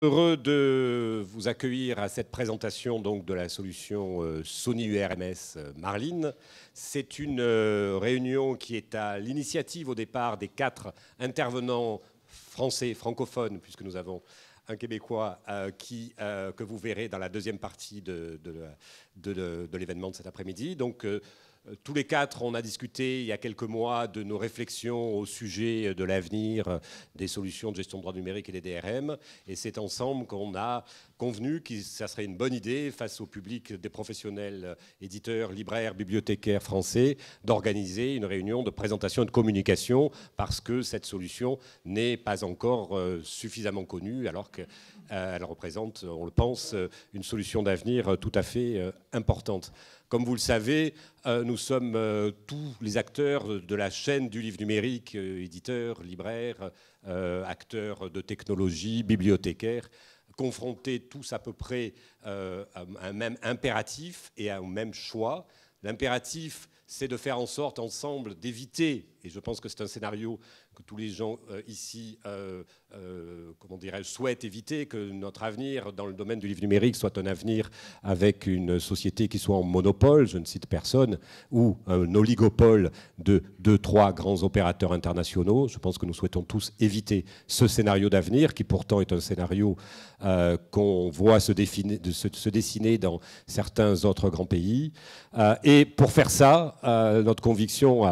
Heureux de vous accueillir à cette présentation donc, de la solution Sony URMS Marlin. C'est une réunion qui est à l'initiative au départ des 4 intervenants français, francophones, puisque nous avons un Québécois que vous verrez dans la deuxième partie de l'événement de cet après-midi. Donc, tous les 4, on a discuté il y a quelques mois de nos réflexions au sujet de l'avenir des solutions de gestion de droits numériques et des DRM. Et c'est ensemble qu'on a convenu que ça serait une bonne idée, face au public des professionnels éditeurs, libraires, bibliothécaires français, d'organiser une réunion de présentation et de communication, parce que cette solution n'est pas encore suffisamment connue, alors qu'elle représente, on le pense, une solution d'avenir tout à fait importante. Comme vous le savez, nous sommes tous les acteurs de la chaîne du livre numérique, éditeurs, libraires, acteurs de technologie, bibliothécaires, confrontés tous à peu près à un même impératif et à un même choix. L'impératif, c'est de faire en sorte ensemble d'éviter, et je pense que c'est un scénario que tous les gens ici comment dirais-je, souhaitent éviter, que notre avenir dans le domaine du livre numérique soit un avenir avec une société qui soit en monopole, je ne cite personne, ou un oligopole de 2-3 grands opérateurs internationaux. Je pense que nous souhaitons tous éviter ce scénario d'avenir, qui pourtant est un scénario qu'on voit se dessiner dans certains autres grands pays. Et pour faire ça, notre conviction,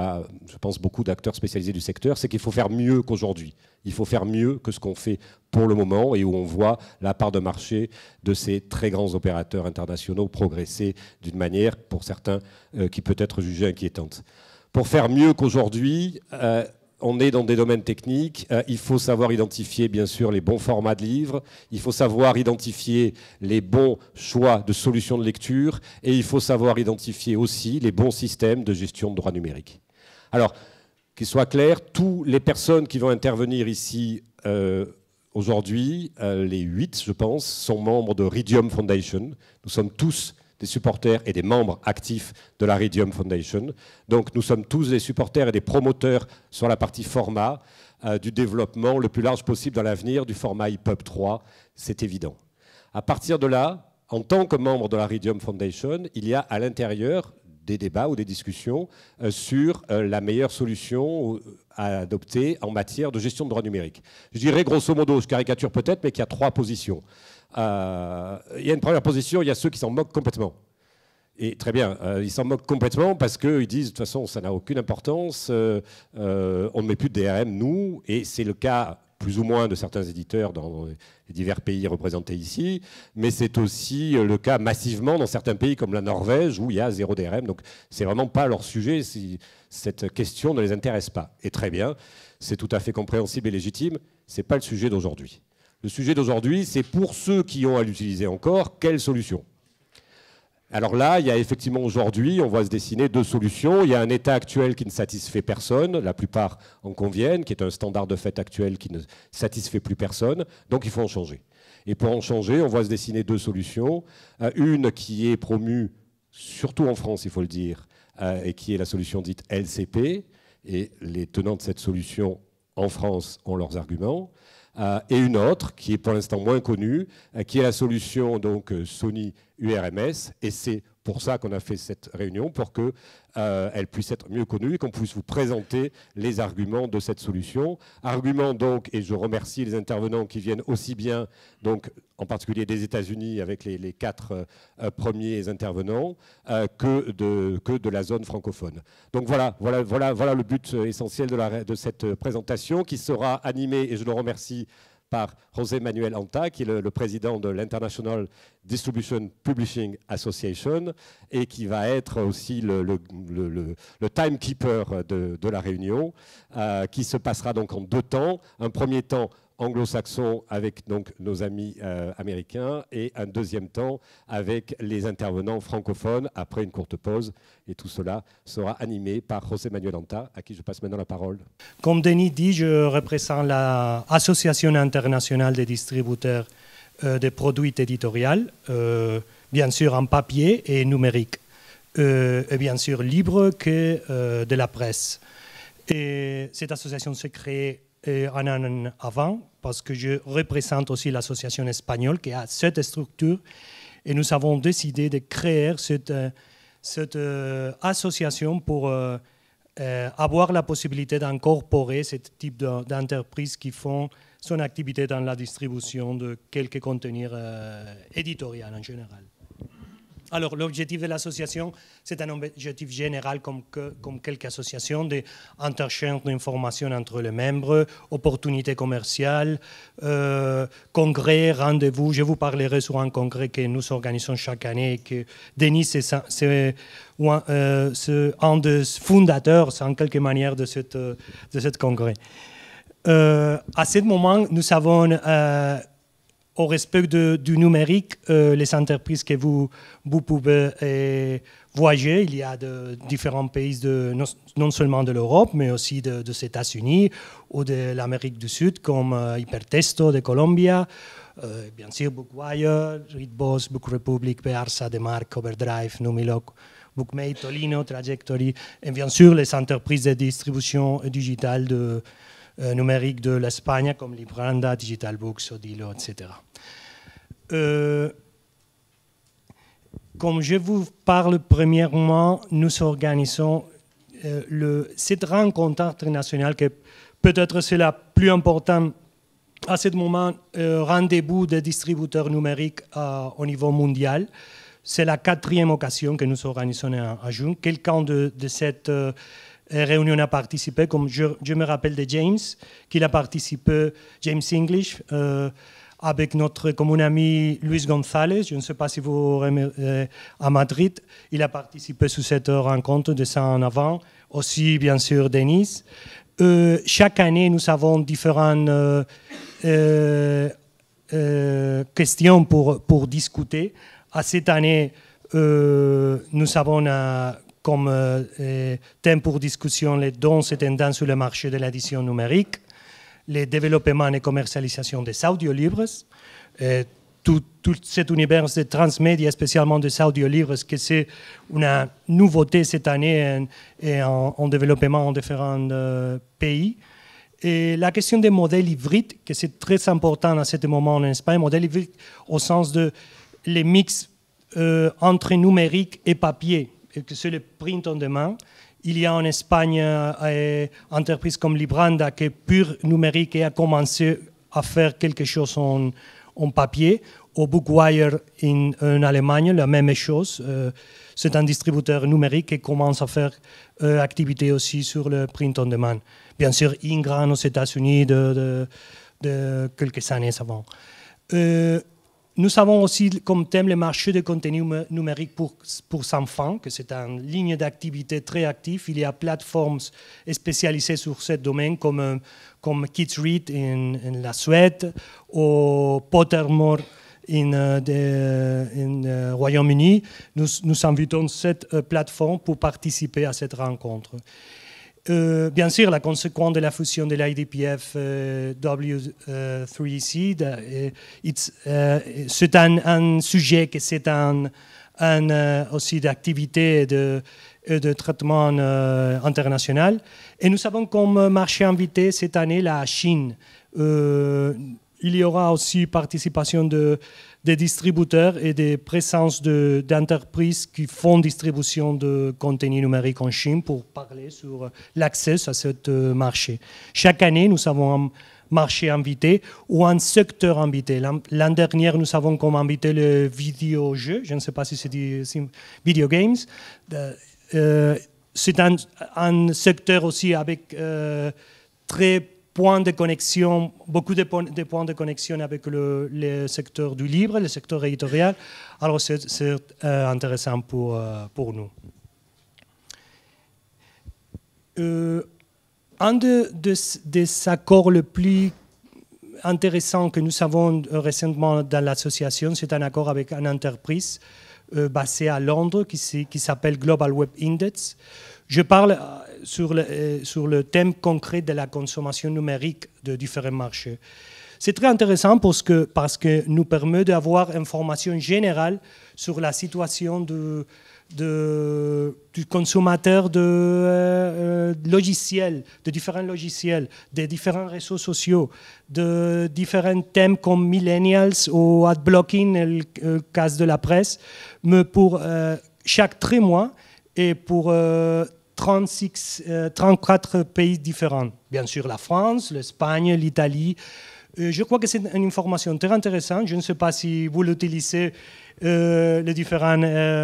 je pense beaucoup d'acteurs spécialisés du secteur, c'est qu'il faut faire mieux qu'aujourd'hui. Il faut faire mieux que ce qu'on fait pour le moment et où on voit la part de marché de ces très grands opérateurs internationaux progresser d'une manière, pour certains, qui peut être jugée inquiétante. Pour faire mieux qu'aujourd'hui, on est dans des domaines techniques. Il faut savoir identifier, bien sûr, les bons formats de livres. Il faut savoir identifier les bons choix de solutions de lecture. Et il faut savoir identifier aussi les bons systèmes de gestion de droits numériques. Alors, qu'il soit clair, toutes les personnes qui vont intervenir ici aujourd'hui, les 8, je pense, sont membres de Ridium Foundation. Nous sommes tous des supporters et des membres actifs de la Ridium Foundation. Donc nous sommes tous des supporters et des promoteurs sur la partie format du développement le plus large possible dans l'avenir du format EPUB 3, c'est évident. À partir de là, en tant que membre de la Ridium Foundation, il y a à l'intérieur des débats ou des discussions sur la meilleure solution à adopter en matière de gestion de droits numériques. Je dirais grosso modo, je caricature peut-être, mais qu'il y a 3 positions. Il y a une première position, il y a ceux qui s'en moquent complètement. Et très bien, ils s'en moquent complètement parce qu'ils disent de toute façon ça n'a aucune importance, on ne met plus de DRM nous, et c'est le cas plus ou moins de certains éditeurs dans les divers pays représentés ici, mais c'est aussi le cas massivement dans certains pays comme la Norvège où il y a 0 DRM, donc c'est vraiment pas leur sujet, cette question ne les intéresse pas. Et très bien, c'est tout à fait compréhensible et légitime, c'est pas le sujet d'aujourd'hui. Le sujet d'aujourd'hui, c'est pour ceux qui ont à l'utiliser encore, quelle solution ? Alors là, il y a effectivement aujourd'hui, on voit se dessiner 2 solutions. Il y a un état actuel qui ne satisfait personne, la plupart en conviennent, qui est un standard de fait actuel qui ne satisfait plus personne, donc il faut en changer. Et pour en changer, on voit se dessiner 2 solutions. Une qui est promue, surtout en France, il faut le dire, et qui est la solution dite LCP, et les tenants de cette solution en France ont leurs arguments. Et une autre, qui est pour l'instant moins connue, qui est la solution donc, Sony URMS. Et c'est pour ça qu'on a fait cette réunion, pour qu'elle puisse être mieux connue et qu'on puisse vous présenter les arguments de cette solution. Arguments donc, et je remercie les intervenants qui viennent aussi bien, donc, en particulier des États-Unis avec les 4 premiers intervenants, que de la zone francophone. Donc voilà le but essentiel de cette présentation qui sera animée, et je le remercie, par José Manuel Anta, qui est le président de l'International Distribution Publishing Association et qui va être aussi le timekeeper de la réunion, qui se passera donc en 2 temps. Un premier temps anglo-saxon avec donc, nos amis américains et un deuxième temps avec les intervenants francophones après une courte pause. Et tout cela sera animé par José Manuel Anta, à qui je passe maintenant la parole. Comme Denis dit, je représente l'Association internationale des distributeurs de produits éditoriaux, bien sûr en papier et numérique, et bien sûr libre que de la presse. Et cette association s'est créée un an avant, parce que je représente aussi l'association espagnole qui a cette structure. Et nous avons décidé de créer cette association pour avoir la possibilité d'incorporer ce type d'entreprises qui font son activité dans la distribution de quelques contenus éditoriaux en général. Alors, l'objectif de l'association, c'est un objectif général comme quelques associations, d'interchange d'informations entre les membres, opportunités commerciales, congrès, rendez-vous. Je vous parlerai sur un congrès que nous organisons chaque année et que Denis, c'est un des fondateurs, en quelque manière, de ce congrès. À ce moment, nous avons... au respect du numérique, les entreprises que vous pouvez voyager, il y a de différents pays, non seulement de l'Europe, mais aussi des États-Unis ou de l'Amérique du Sud, comme Hypertesto de Colombia, bien sûr Bookwire, Readboss, Book Republic, Bearsa, Demark, Overdrive, Numilog, Bookmate, Tolino, Trajectory, et bien sûr les entreprises de distribution digitale numérique de l'Espagne, comme Libranda, Digital Books, Odilo, etc. Comme je vous parle premièrement, nous organisons cette rencontre internationale qui peut-être c'est la plus importante à ce moment, rendez-vous des distributeurs numériques au niveau mondial. C'est la 4e occasion que nous organisons à juin. Quelqu'un de cette réunion a participé, comme je me rappelle de James, qu'il a participé, James English, avec notre commun ami Luis González. Je ne sais pas si vous à Madrid. Il a participé sur cette rencontre de ça en avant. Aussi, bien sûr, Denis. Chaque année, nous avons différentes questions pour discuter. À cette année, nous avons comme thème pour discussion les dons et tendances sur le marché de l'édition numérique, le développement et commercialisation des audiolivres, tout cet univers de transmédia, spécialement des audiolivres, que c'est une nouveauté cette année et en développement en différents pays. Et la question des modèles hybrides, que c'est très important à ce moment en Espagne, modèles hybrides au sens de les mix entre numérique et papier, que c'est le print on demand. Il y a en Espagne une entreprise comme Libranda qui est pure numérique et a commencé à faire quelque chose en papier. Au Bookwire en Allemagne, la même chose. C'est un distributeur numérique qui commence à faire activité aussi sur le print on demand. Bien sûr, Ingram aux États-Unis de quelques années avant. Nous avons aussi comme thème le marché de contenu numérique pour enfants, que c'est une ligne d'activité très active. Il y a plateformes spécialisées sur ce domaine comme Kids Read en la Suède ou Pottermore en Royaume-Uni. Nous invitons cette plateforme pour participer à cette rencontre. Bien sûr, la conséquence de la fusion de l'IDPF W3C, c'est un sujet que c'est aussi d'activité et de traitement international. Et nous avons comme marché invité cette année la Chine. Il y aura aussi participation des distributeurs et des présences d'entreprises qui font distribution de contenu numérique en Chine pour parler sur l'accès à ce marché. Chaque année, nous avons un marché invité ou un secteur invité. L'année dernière, nous avons comme invité le vidéo-jeu, je ne sais pas si c'est dit video games. C'est un secteur aussi avec très points de connexion, beaucoup de points de connexion avec le secteur du livre, le secteur éditorial. Alors, c'est intéressant pour nous. Un des accords les plus intéressants que nous avons récemment dans l'association, c'est un accord avec une entreprise basée à Londres qui s'appelle Global Web Index. Je parle sur le thème concret de la consommation numérique de différents marchés. C'est très intéressant parce que nous permet d'avoir une information générale sur la situation du consommateur de logiciels, de différents logiciels, de différents réseaux sociaux, de différents thèmes comme millennials ou adblocking, le cas de la presse, mais pour chaque 3 mois et pour 34 pays différents. Bien sûr, la France, l'Espagne, l'Italie. Je crois que c'est une information très intéressante. Je ne sais pas si vous l'utilisez, les différents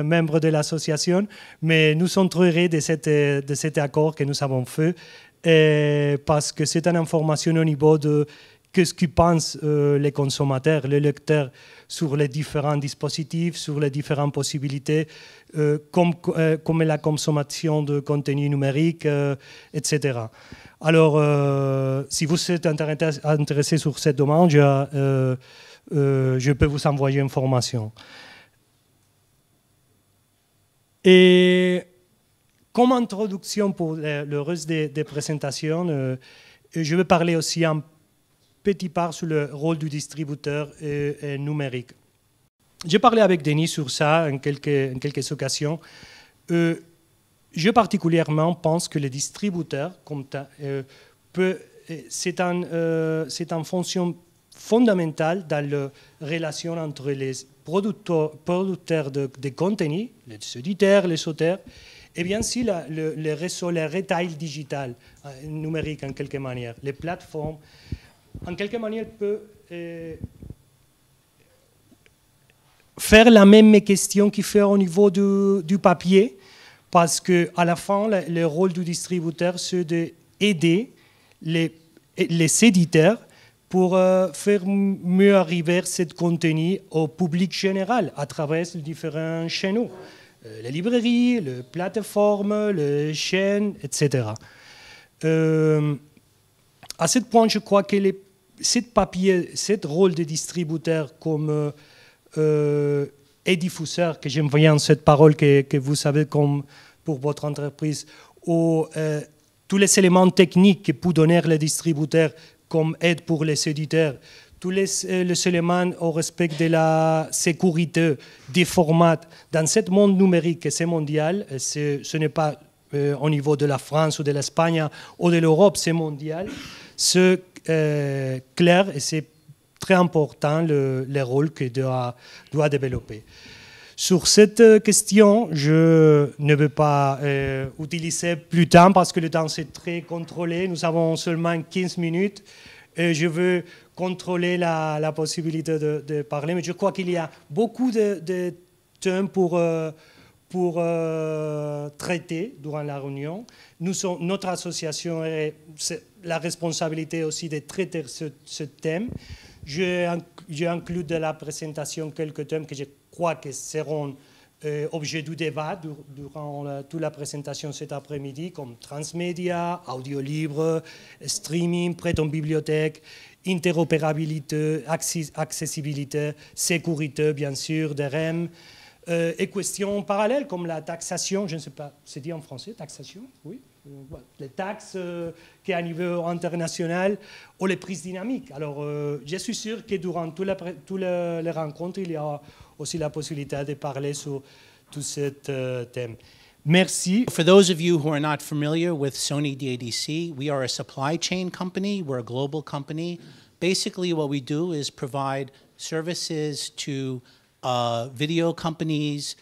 membres de l'association, mais nous sommes très heureux de cet accord que nous avons fait parce que c'est une information au niveau de ce que pensent les consommateurs, les lecteurs sur les différents dispositifs, sur les différentes possibilités, comme la consommation de contenu numérique, etc. Alors, si vous êtes intéressé sur cette demande, je peux vous envoyer une formation. Et comme introduction pour le reste des présentations, je vais parler aussi un petit part sur le rôle du distributeur numérique. J'ai parlé avec Denis sur ça en quelques occasions. Je particulièrement pense que le distributeur, c'est une fonction fondamentale dans la relation entre les producteurs de contenu, les éditeurs, les auteurs, et bien sûr le réseau, le retail digital, numérique en quelque manière, les plateformes. En quelque manière, peut faire la même question qu'il fait au niveau du papier, parce qu'à la fin, le rôle du distributeur, c'est d'aider les éditeurs pour faire mieux arriver ce contenu au public général à travers les différents chaînes, les librairies, les plateformes, les chaînes, etc. À ce point, je crois que ce rôle de distributeur comme et diffuseur, que j'aime bien cette parole que vous savez comme pour votre entreprise, ou tous les éléments techniques que peut donner le distributeur comme aide pour les éditeurs, tous les éléments au respect de la sécurité des formats dans ce monde numérique, c'est mondial, ce n'est pas au niveau de la France ou de l'Espagne ou de l'Europe, c'est mondial. C'est clair et c'est très important le rôle que doit développer. Sur cette question, je ne vais pas utiliser plus de temps parce que le temps c'est très contrôlé. Nous avons seulement 15 minutes et je veux contrôler la possibilité de parler. Mais je crois qu'il y a beaucoup de thèmes pour traiter durant la réunion. Notre association a la responsabilité aussi de traiter ce thème. J'ai inclus dans la présentation quelques thèmes que je crois que seront objet du débat durant toute la présentation cet après-midi, comme transmédia, audio libre, streaming, prêt en bibliothèque, interopérabilité, accessibilité, sécurité, bien sûr, DRM, et questions parallèles comme la taxation, je ne sais pas, c'est dit en français, taxation, oui, les taxes qui à niveau international ou les prix dynamiques. Alors, je suis sûr que durant toutes les rencontres, il y a aussi la possibilité de parler sur tout ce thème. Merci. For those of you who are not familiar with Sony DADC, we are a supply chain company. We're a global company. Basically, what we do is provide services to video companies,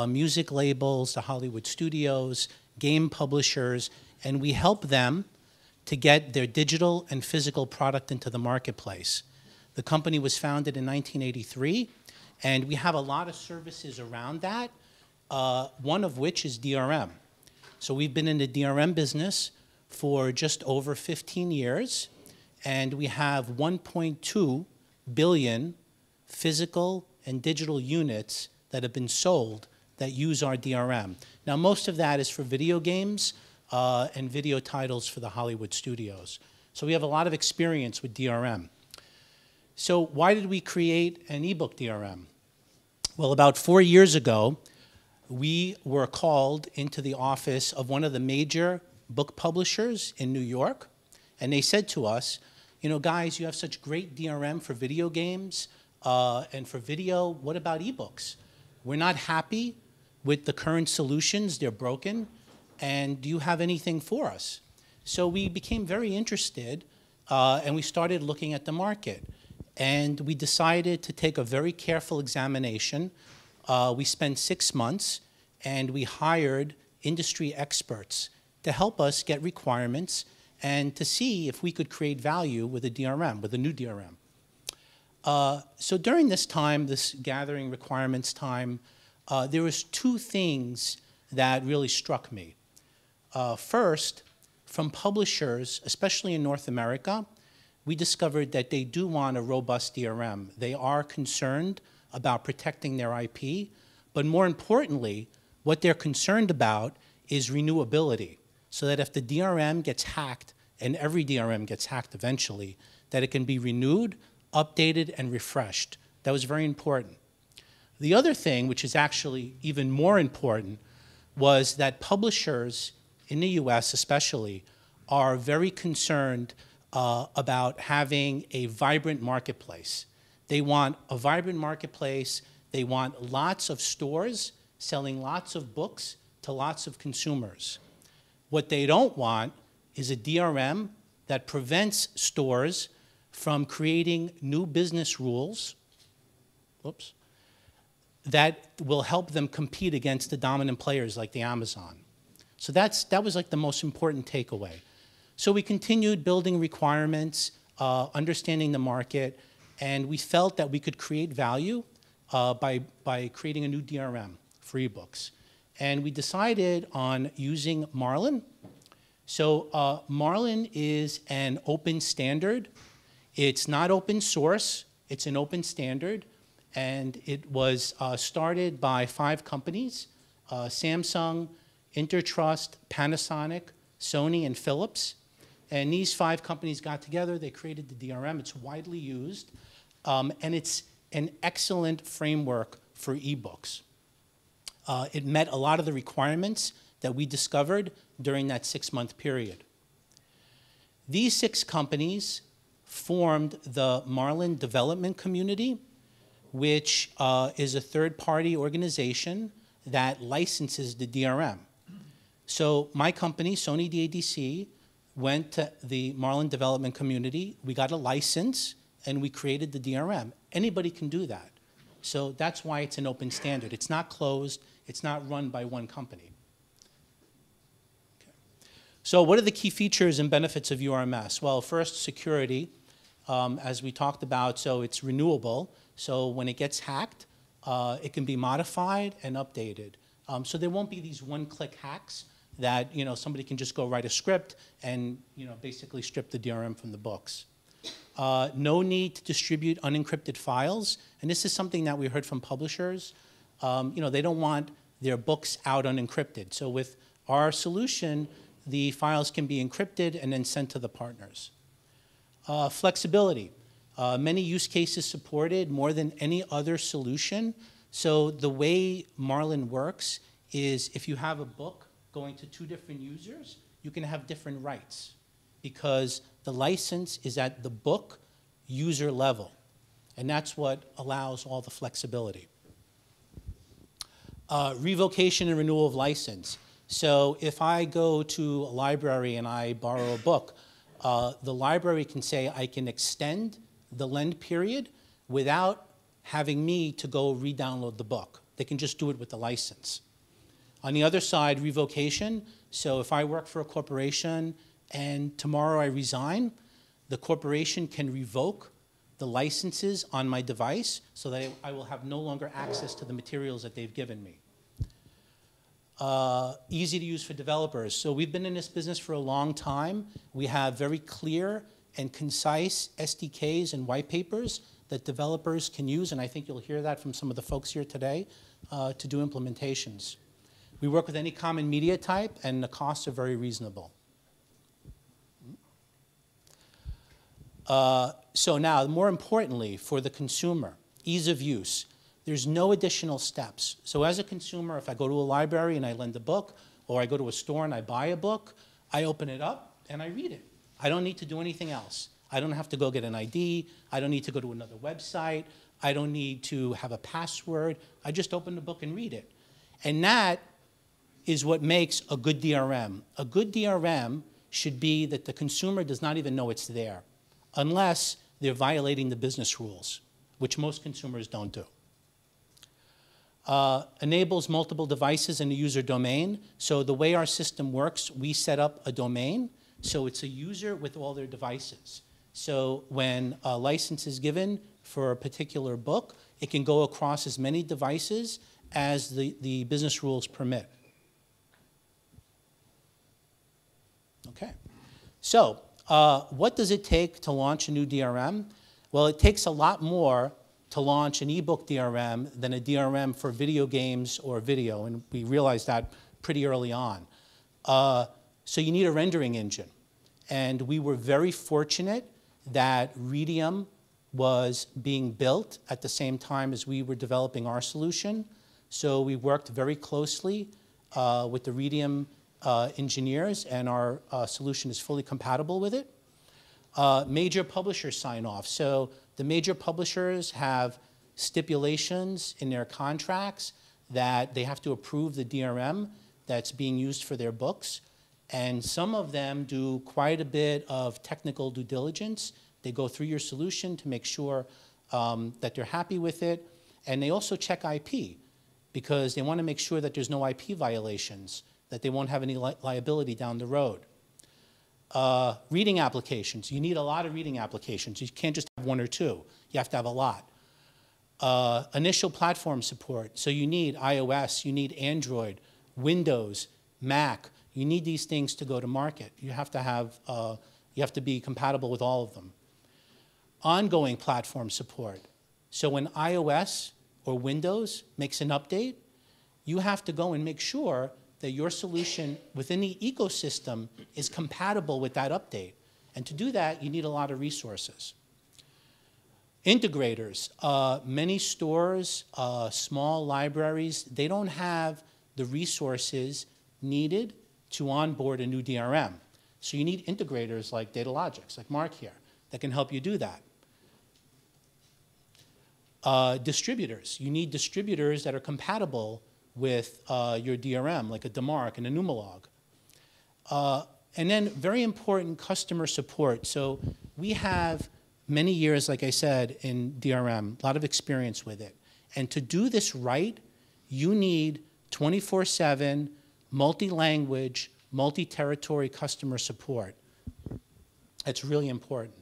music labels, the Hollywood studios, game publishers, and we help them to get their digital and physical product into the marketplace. The company was founded in 1983, and we have a lot of services around that, one of which is DRM. So we've been in the DRM business for just over 15 years, and we have 1.2 billion physical and digital units that have been sold that use our DRM. Now, most of that is for video games and video titles for the Hollywood studios. So we have a lot of experience with DRM. So why did we create an ebook DRM? Well, about 4 years ago, we were called into the office of one of the major book publishers in New York, and they said to us, you know, guys, you have such great DRM for video games and for video, what about ebooks? We're not happy with the current solutions, they're broken, and do you have anything for us? So we became very interested, and we started looking at the market. And we decided to take a very careful examination. We spent 6 months, and we hired industry experts to help us get requirements and to see if we could create value with a DRM, with a new DRM. So during this time, this gathering requirements time, there was 2 things that really struck me. First, from publishers, especially in North America, we discovered that they do want a robust DRM. They are concerned about protecting their IP, but more importantly, what they're concerned about is renewability, so that if the DRM gets hacked, and every DRM gets hacked eventually, that it can be renewed, updated, and refreshed. That was very important. The other thing, which is actually even more important, was that publishers in the US especially are very concerned about having a vibrant marketplace. They want a vibrant marketplace. They want lots of stores selling lots of books to lots of consumers. What they don't want is a DRM that prevents stores from creating new business rules, that will help them compete against the dominant players like the Amazon. So that was like the most important takeaway. So we continued building requirements, understanding the market, and we felt that we could create value by creating a new DRM for ebooks. And we decided on using Marlin. So Marlin is an open standard. It's not open source. It's an open standard. And it was started by 5 companies, Samsung, Intertrust, Panasonic, Sony, and Philips. And these 5 companies got together. They created the DRM. It's widely used. And it's an excellent framework for ebooks. It met a lot of the requirements that we discovered during that 6-month period. These 6 companies formed the Marlin Development Community, which is a third-party organization that licenses the DRM. So my company, Sony DADC, went to the Marlin Development Community. We got a license, and we created the DRM. Anybody can do that. So that's why it's an open standard. It's not closed. It's not run by one company. Okay. So what are the key features and benefits of URMS? Well, first, security, as we talked about. So it's renewable. So when it gets hacked, it can be modified and updated. So there won't be these one-click hacks that somebody can just go write a script and basically strip the DRM from the books. No need to distribute unencrypted files, and this is something that we heard from publishers. They don't want their books out unencrypted. So with our solution, the files can be encrypted and then sent to the partners. Flexibility. Many use cases supported, more than any other solution. So the way Marlin works is if you have a book going to 2 different users, you can have different rights because the license is at the book user level. And that's what allows all the flexibility. Revocation and renewal of license. So if I go to a library and I borrow a book, the library can say I can extend the lend period without having me to go re-download the book. They can just do it with the license. On the other side, revocation. So if I work for a corporation and tomorrow I resign, the corporation can revoke the licenses on my device so that I will have no longer access to the materials that they've given me. Easy to use for developers. So we've been in this business for a long time. We have very clear and concise SDKs and white papers that developers can use, and I think you'll hear that from some of the folks here today, to do implementations. We work with any common media type, and the costs are very reasonable. So now, more importantly, for the consumer, ease of use. There's no additional steps. So as a consumer, if I go to a library and I lend a book, or I go to a store and I buy a book, I open it up and I read it. I don't need to do anything else. I don't have to go get an ID. I don't need to go to another website. I don't need to have a password. I just open the book and read it. And that is what makes a good DRM. A good DRM should be that the consumer does not even know it's there, unless they're violating the business rules, which most consumers don't do. Enables multiple devices in a user domain. So the way our system works, we set up a domain, so it's a user with all their devices. So when a license is given for a particular book, it can go across as many devices as the business rules permit. Okay. So what does it take to launch a new DRM? Well, it takes a lot more to launch an ebook DRM than a DRM for video games or video, and we realized that pretty early on. So you need a rendering engine. And we were very fortunate that Redium was being built at the same time as we were developing our solution. So we worked very closely with the Redium engineers, and our solution is fully compatible with it. Major publisher sign-off. So the major publishers have stipulations in their contracts that they have to approve the DRM that's being used for their books. And some of them do quite a bit of technical due diligence. They go through your solution to make sure that they're happy with it. And they also check IP, because they want to make sure that there's no IP violations, that they won't have any liability down the road. Reading applications. You need a lot of reading applications. You can't just have one or two. You have to have a lot. Initial platform support. So you need iOS, you need Android, Windows, Mac. You need these things to go to market. You have to be compatible with all of them. Ongoing platform support. So when iOS or Windows makes an update, you have to go and make sure that your solution within the ecosystem is compatible with that update. And to do that, you need a lot of resources. Integrators. Many stores, small libraries, they don't have the resources needed to onboard a new DRM. So you need integrators like Datalogix, like Mark here, that can help you do that. Distributors. You need distributors that are compatible with your DRM, like a DMARC and a Numalog. And then very important, customer support. So we have many years, like I said, in DRM, a lot of experience with it. And to do this right, you need 24/7, multi-language, multi-territory customer support. It's really important.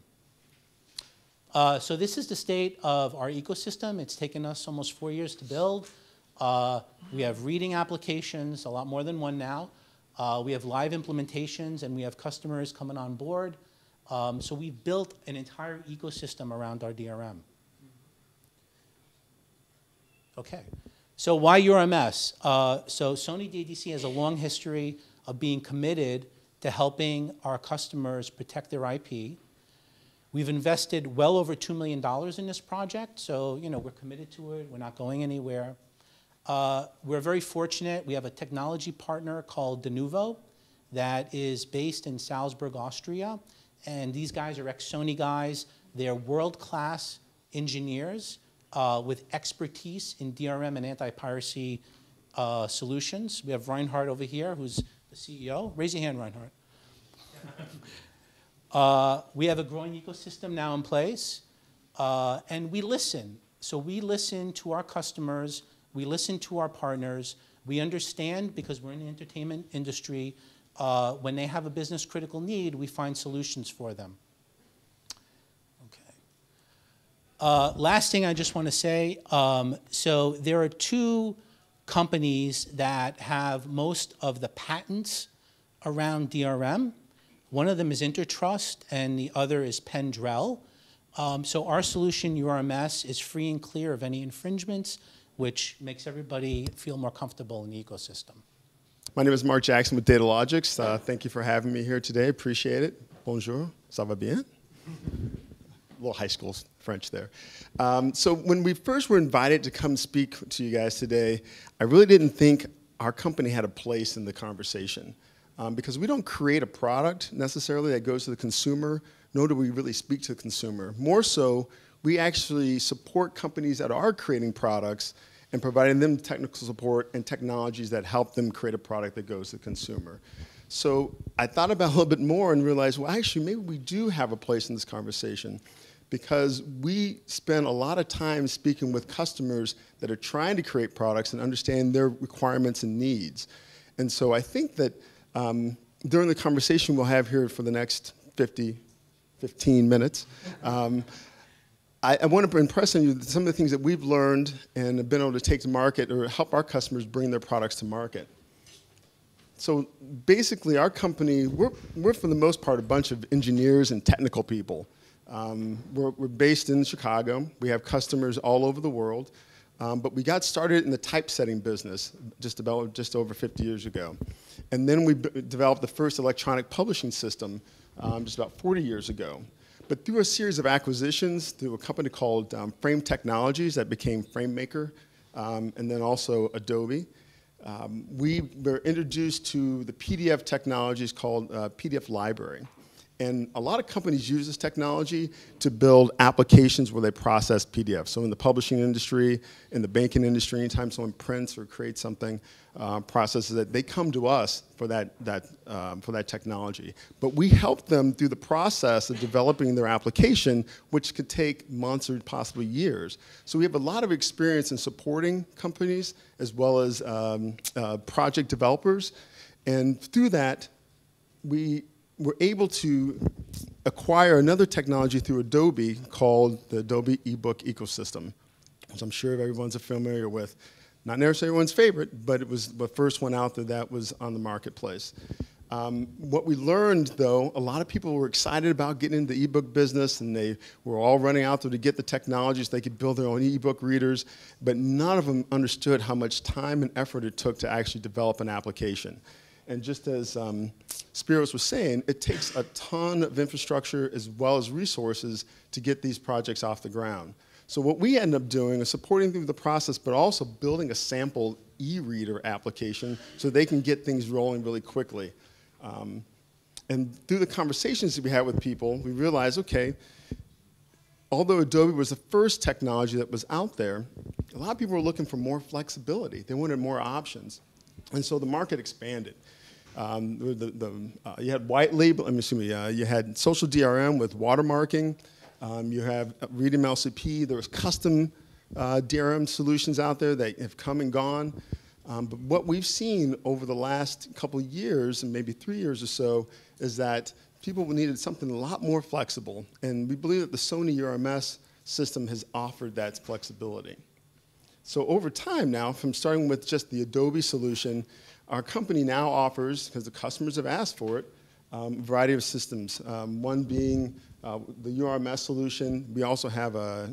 So this is the state of our ecosystem. It's taken us almost 4 years to build. We have reading applications, a lot more than one now. We have live implementations, and we have customers coming on board. So we've built an entire ecosystem around our DRM. Okay, so why URMS? So Sony DADC has a long history of being committed to helping our customers protect their IP. We've invested well over $2 million in this project, so we're committed to it. We're not going anywhere. We're very fortunate. We have a technology partner called Denuvo that is based in Salzburg, Austria. And these guys are ex-Sony guys. They're world-class engineers with expertise in DRM and anti-piracy solutions. We have Reinhard over here, who's the CEO. Raise your hand, Reinhard. We have a growing ecosystem now in place. And we listen. So we listen to our customers. We listen to our partners. We understand, because we're in the entertainment industry, when they have a business critical need, we find solutions for them. Okay. Last thing I just want to say, so there are two companies that have most of the patents around DRM. One of them is Intertrust, and the other is Pendrell. So our solution, URMS, is free and clear of any infringements, which makes everybody feel more comfortable in the ecosystem. My name is Mark Jackson with Datalogix. Thank you for having me here today. Appreciate it. Bonjour. Ça va bien? A little high school French there. So when we first were invited to come speak to you guys today, I really didn't think our company had a place in the conversation. Because we don't create a product necessarily that goes to the consumer, nor do we really speak to the consumer. More so, we actually support companies that are creating products and providing them technical support and technologies that help them create a product that goes to the consumer. So I thought about it a little bit more and realized, well, actually, maybe we do have a place in this conversation, because we spend a lot of time speaking with customers that are trying to create products and understand their requirements and needs. And so I think that during the conversation we'll have here for the next 15 minutes, I want to impress on you some of the things that we've learned and have been able to take to market or help our customers bring their products to market. So basically, our company, we're for the most part a bunch of engineers and technical people. We're based in Chicago. We have customers all over the world. But we got started in the typesetting business just over 50 years ago. And then we developed the first electronic publishing system just about 40 years ago. But through a series of acquisitions, through a company called Frame Technologies that became FrameMaker, and then also Adobe, we were introduced to the PDF technologies called PDF Library. And a lot of companies use this technology to build applications where they process PDFs. So in the publishing industry, in the banking industry, anytime someone prints or creates something, processes it, they come to us for that technology. But we help them through the process of developing their application, which could take months or possibly years. So we have a lot of experience in supporting companies as well as project developers. And through that, we're able to acquire another technology through Adobe called the Adobe eBook ecosystem, which I'm sure everyone's familiar with. Not necessarily everyone's favorite, but it was the first one out there that was on the marketplace. What we learned, though, a lot of people were excited about getting into the ebook business, and they were all running out there to get the technologies so they could build their own ebook readers, but none of them understood how much time and effort it took to actually develop an application. And just as Spiros was saying, it takes a ton of infrastructure as well as resources to get these projects off the ground. So what we end up doing is supporting through the process, but also building a sample e-reader application so they can get things rolling really quickly. And through the conversations that we had with people, we realized, okay, although Adobe was the first technology that was out there, a lot of people were looking for more flexibility. They wanted more options. And so the market expanded. You had white label, you had social DRM with watermarking. You have Readme LCP. There's custom DRM solutions out there that have come and gone. But what we've seen over the last couple of years, and maybe 3 years or so, is that people needed something a lot more flexible. And we believe that the Sony URMS system has offered that flexibility. So over time now, from starting with just the Adobe solution, our company now offers, because the customers have asked for it, a variety of systems. One being the URMS solution. We also have a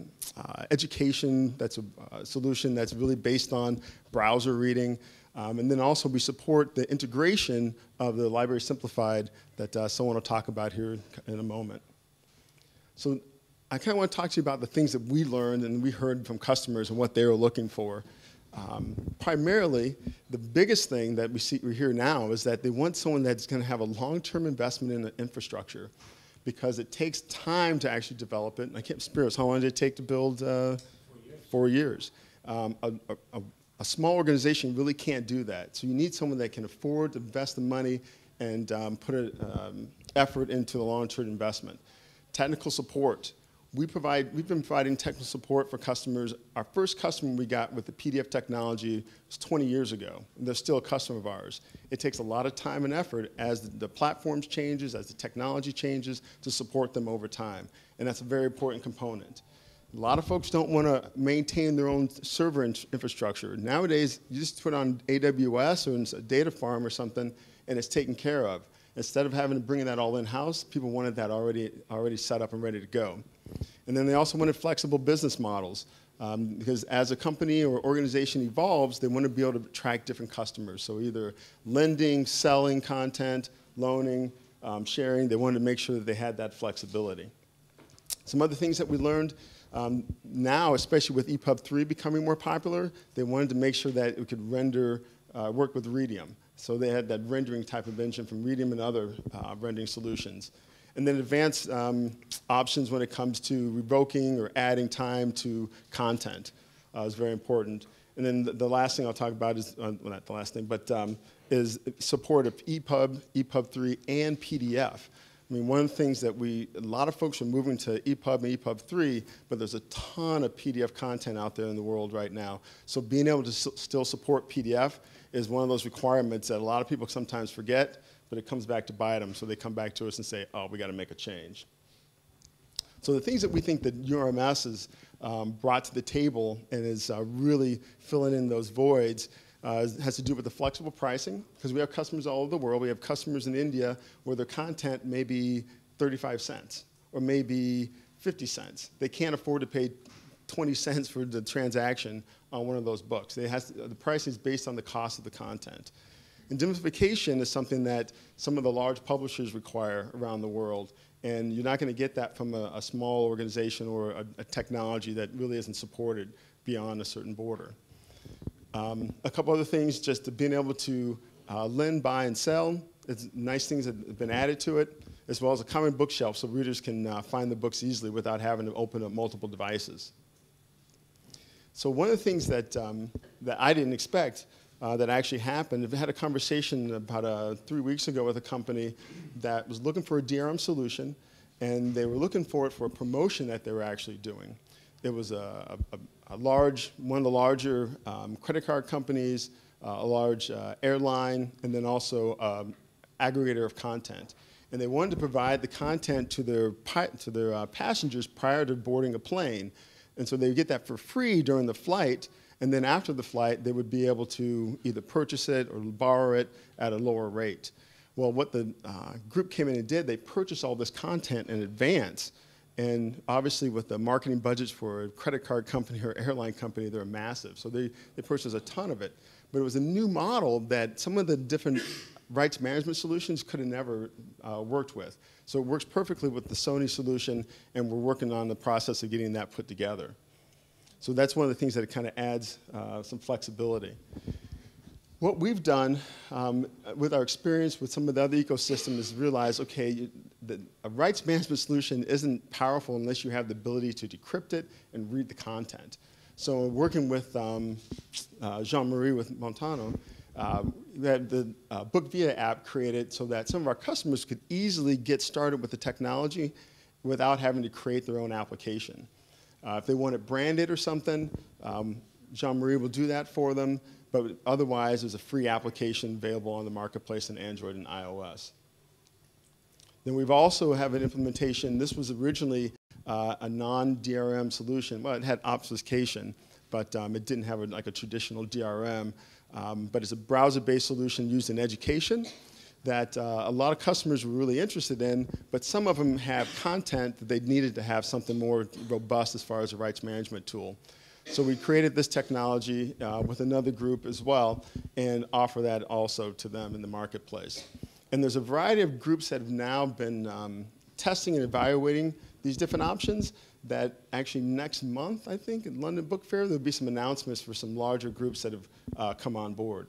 education that's a solution that's really based on browser reading. And then also we support the integration of the Library Simplified that someone will talk about here in a moment. So I kind of want to talk to you about the things that we learned and we heard from customers and what they were looking for. Primarily, the biggest thing that we hear now is that they want someone that's going to have a long-term investment in the infrastructure, because it takes time to actually develop it. And I can't spare us. How long did it take to build? 4 years. A small organization really can't do that. So you need someone that can afford to invest the money and put effort into the long-term investment. Technical support. We've been providing technical support for customers. Our first customer we got with the PDF technology was 20 years ago, and they're still a customer of ours. It takes a lot of time and effort as the platforms changes, as the technology changes, to support them over time, and that's a very important component. A lot of folks don't want to maintain their own server infrastructure. Nowadays, you just put on AWS or a data farm or something, and it's taken care of. Instead of having to bring that all in-house, people wanted that already set up and ready to go. And then they also wanted flexible business models, because as a company or organization evolves, they want to be able to attract different customers. So either lending, selling content, loaning, sharing, they wanted to make sure that they had that flexibility. Some other things that we learned now, especially with EPUB 3 becoming more popular, they wanted to make sure that it could render, work with Readme. So they had that rendering type of engine from Readme and other rendering solutions. And then advanced options when it comes to revoking or adding time to content. is very important. And then the last thing I'll talk about is, well, not the last thing, but is support of EPUB, EPUB 3, and PDF. I mean, one of the things that a lot of folks are moving to EPUB and EPUB 3, but there's a ton of PDF content out there in the world right now. So being able to still support PDF is one of those requirements that a lot of people sometimes forget, but it comes back to bite them. So they come back to us and say, oh, we got to make a change. So the things that we think that URMS has brought to the table and is really filling in those voids has to do with the flexible pricing, because we have customers all over the world. We have customers in India where their content may be 35 cents or maybe 50 cents. They can't afford to pay 20 cents for the transaction on one of those books. The price is based on the cost of the content. Indemnification is something that some of the large publishers require around the world, and you're not going to get that from a small organization or a technology that really isn't supported beyond a certain border. A couple other things, just being able to lend, buy, and sell. It's nice things that have been added to it, as well as a common bookshelf so readers can find the books easily without having to open up multiple devices. So one of the things that I didn't expect that actually happened, I had a conversation about 3 weeks ago with a company that was looking for a DRM solution, and they were looking for it for a promotion that they were actually doing. It was one of the larger credit card companies, a large airline, and then also aggregator of content. And they wanted to provide the content to their passengers prior to boarding a plane. And so they would get that for free during the flight, and then after the flight, they would be able to either purchase it or borrow it at a lower rate. Well, what the group came in and did, they purchased all this content in advance. And obviously, with the marketing budgets for a credit card company or airline company, they're massive. So they purchased a ton of it. But it was a new model that some of the different rights management solutions could have never worked with. So it works perfectly with the Sony solution, and we're working on the process of getting that put together. So that's one of the things that it kind of adds some flexibility. What we've done with our experience with some of the other ecosystems is realize, okay, a rights management solution isn't powerful unless you have the ability to decrypt it and read the content. So working with Jean-Marie with Montano, we had the BookVia app created so that some of our customers could easily get started with the technology without having to create their own application. If they want it branded or something, Jean-Marie will do that for them. But otherwise, there's a free application available on the marketplace in Android and iOS. Then we've also have an implementation. This was originally a non-DRM solution. Well, it had obfuscation, but it didn't have like a traditional DRM. But it's a browser-based solution used in education that a lot of customers were really interested in, but some of them have content that they needed to have something more robust as far as a rights management tool. So we created this technology with another group as well and offer that also to them in the marketplace. And there's a variety of groups that have now been testing and evaluating these different options that actually next month, I think, at London Book Fair, there'll be some announcements for some larger groups that have come on board.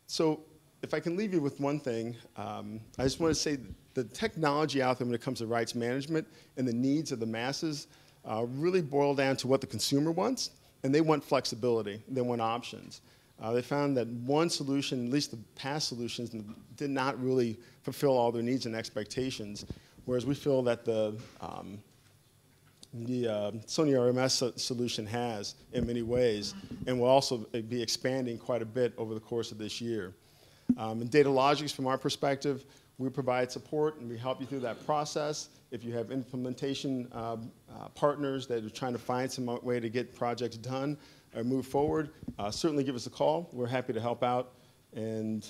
So if I can leave you with one thing, I just want to say the technology out there when it comes to rights management and the needs of the masses really boil down to what the consumer wants, and they want flexibility. They want options. They found that one solution, at least the past solutions, did not really fulfill all their needs and expectations, whereas we feel that the Sony RMS solution has in many ways, and will also be expanding quite a bit over the course of this year. In Datalogix, from our perspective, we provide support and we help you through that process. If you have implementation partners that are trying to find some way to get projects done or move forward, certainly give us a call. We're happy to help out. And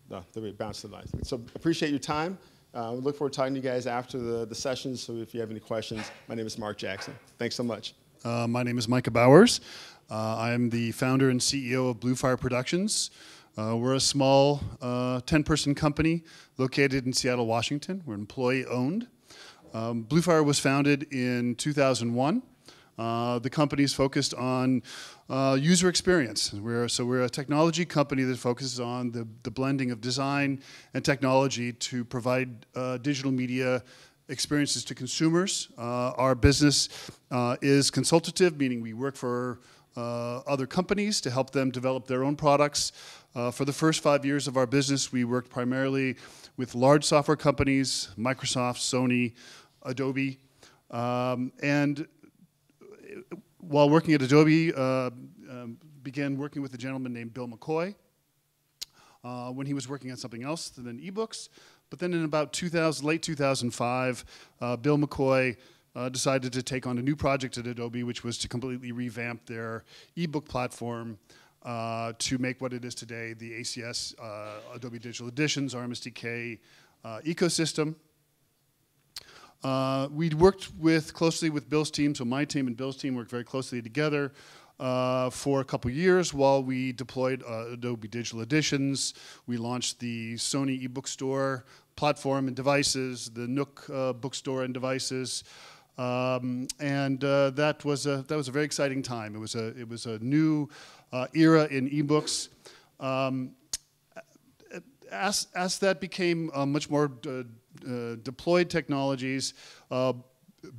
there we bounce to the line. So appreciate your time. We look forward to talking to you guys after the sessions. So if you have any questions, my name is Mark Jackson. Thanks so much. My name is Micah Bowers. I am the founder and CEO of Bluefire Productions. We're a small 10-person company located in Seattle, Washington. We're employee-owned. Bluefire was founded in 2001. The company is focused on user experience. We're a technology company that focuses on the blending of design and technology to provide digital media experiences to consumers. Our business is consultative, meaning we work for other companies to help them develop their own products. For the first 5 years of our business, we worked primarily with large software companies, Microsoft, Sony, Adobe. And while working at Adobe, began working with a gentleman named Bill McCoy when he was working on something else than ebooks. But then in about late 2005, Bill McCoy decided to take on a new project at Adobe, which was to completely revamp their ebook platform to make what it is today, the ACS, Adobe Digital Editions, RMSDK ecosystem. We worked closely with Bill's team, so my team and Bill's team worked very closely together for a couple years while we deployed Adobe Digital Editions. We launched the Sony ebook store platform and devices, the Nook bookstore and devices, and that was a very exciting time. It was a new era in ebooks. As that became much more deployed technologies,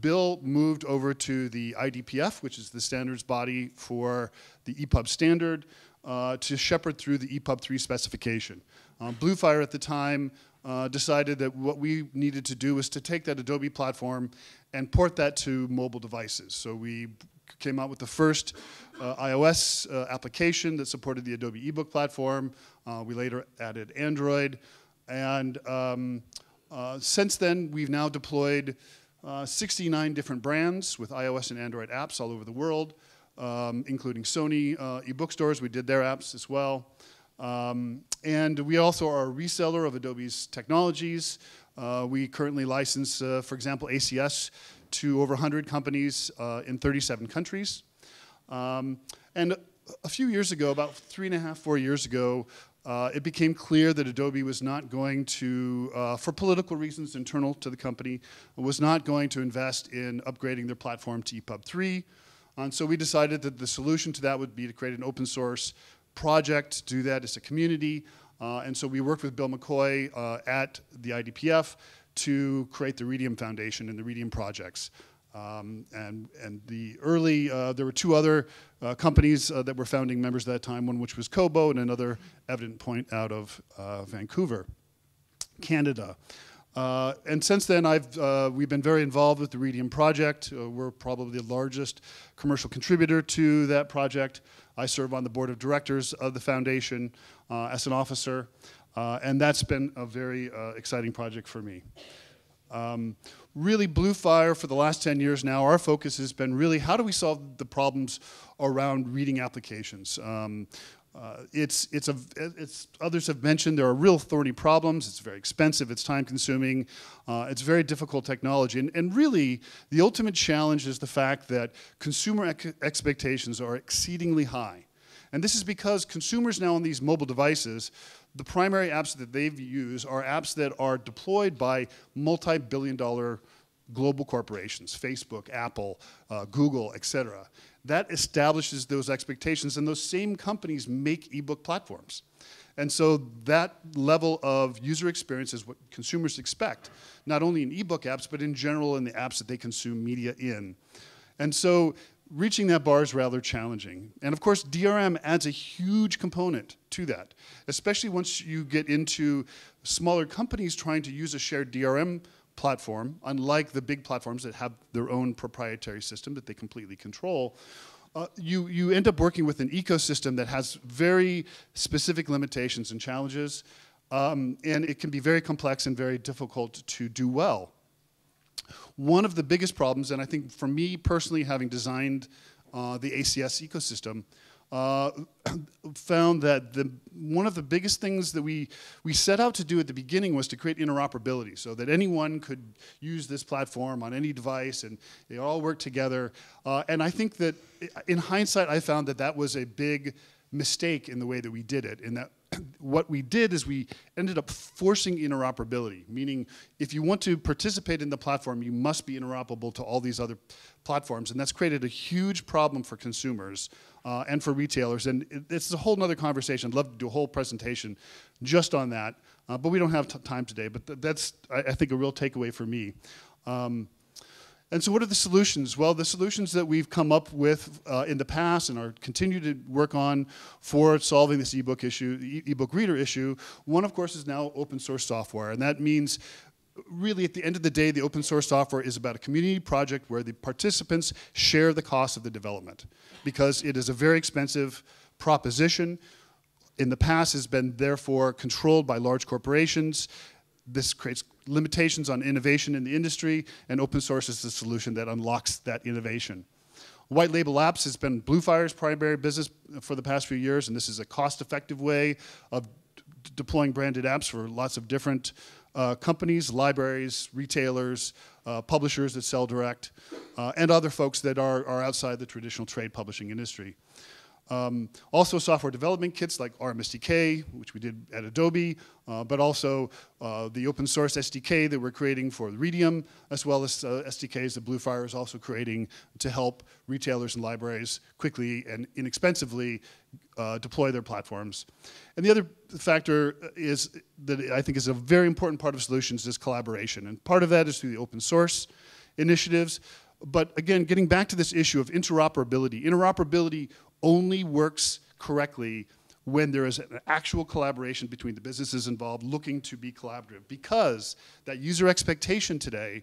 Bill moved over to the IDPF, which is the standards body for the EPUB standard, to shepherd through the EPUB 3 specification. Bluefire at the time decided that what we needed to do was to take that Adobe platform and port that to mobile devices. So we came out with the first iOS application that supported the Adobe ebook platform. We later added Android. And since then, we've now deployed 69 different brands with iOS and Android apps all over the world, including Sony ebook stores. We did their apps as well. And we also are a reseller of Adobe's technologies. We currently license, for example, ACS to over 100 companies in 37 countries. And a few years ago, about 3.5, 4 years ago, it became clear that Adobe was not going to, for political reasons internal to the company, was not going to invest in upgrading their platform to EPUB 3. And so we decided that the solution to that would be to create an open source project, do that as a community. And so we worked with Bill McCoy at the IDPF to create the Redium Foundation and the Redium projects. And there were 2 other companies that were founding members at that time, one which was Kobo and another Evident Point out of Vancouver, Canada. And since then, we've been very involved with the Redium project. We're probably the largest commercial contributor to that project. I serve on the board of directors of the foundation as an officer, and that's been a very exciting project for me. Really, Bluefire, for the last 10 years now, our focus has been really how do we solve the problems around reading applications. Others have mentioned, there are real thorny problems. It's very expensive, it's time consuming, it's very difficult technology. And really, the ultimate challenge is the fact that consumer expectations are exceedingly high. And this is because consumers now on these mobile devices, the primary apps that they use are apps that are deployed by multi-billion-dollar global corporations, Facebook, Apple, Google, etc. That establishes those expectations, and those same companies make ebook platforms. And so that level of user experience is what consumers expect, not only in ebook apps, but in general in the apps that they consume media in. And so reaching that bar is rather challenging. And of course, DRM adds a huge component to that, especially once you get into smaller companies trying to use a shared DRM platform, unlike the big platforms that have their own proprietary system that they completely control. You end up working with an ecosystem that has very specific limitations and challenges, and it can be very complex and very difficult to do well. One of the biggest problems, and I think for me personally, having designed the ACS ecosystem, found that one of the biggest things that we set out to do at the beginning was to create interoperability so that anyone could use this platform on any device and they all work together. And I think that in hindsight, I found that that was a big mistake in the way that we did it, in that what we did is we ended up forcing interoperability, meaning if you want to participate in the platform, you must be interoperable to all these other platforms, and that's created a huge problem for consumers and for retailers, and it's a whole other conversation. I'd love to do a whole presentation just on that, but we don't have time today, but that's, I think, a real takeaway for me. And so what are the solutions? Well, the solutions that we've come up with in the past and are continue to work on for solving this ebook issue, ebook reader issue, one, of course, is now open source software. And that means really, at the end of the day, the open source software is about a community project where the participants share the cost of the development, because it is a very expensive proposition. In the past has been therefore controlled by large corporations. This creates limitations on innovation in the industry, and open source is the solution that unlocks that innovation. White label apps has been Bluefire's primary business for the past few years, and this is a cost-effective way of deploying branded apps for lots of different companies, libraries, retailers, publishers that sell direct, and other folks that are outside the traditional trade publishing industry. Also software development kits like RMSDK, which we did at Adobe, but also the open source SDK that we're creating for Redium, as well as SDKs that Bluefire is also creating to help retailers and libraries quickly and inexpensively deploy their platforms. And the other factor is that I think is a very important part of solutions is collaboration. And part of that is through the open source initiatives. But again, getting back to this issue of interoperability. Interoperability only works correctly when there is an actual collaboration between the businesses involved looking to be collaborative, because that user expectation today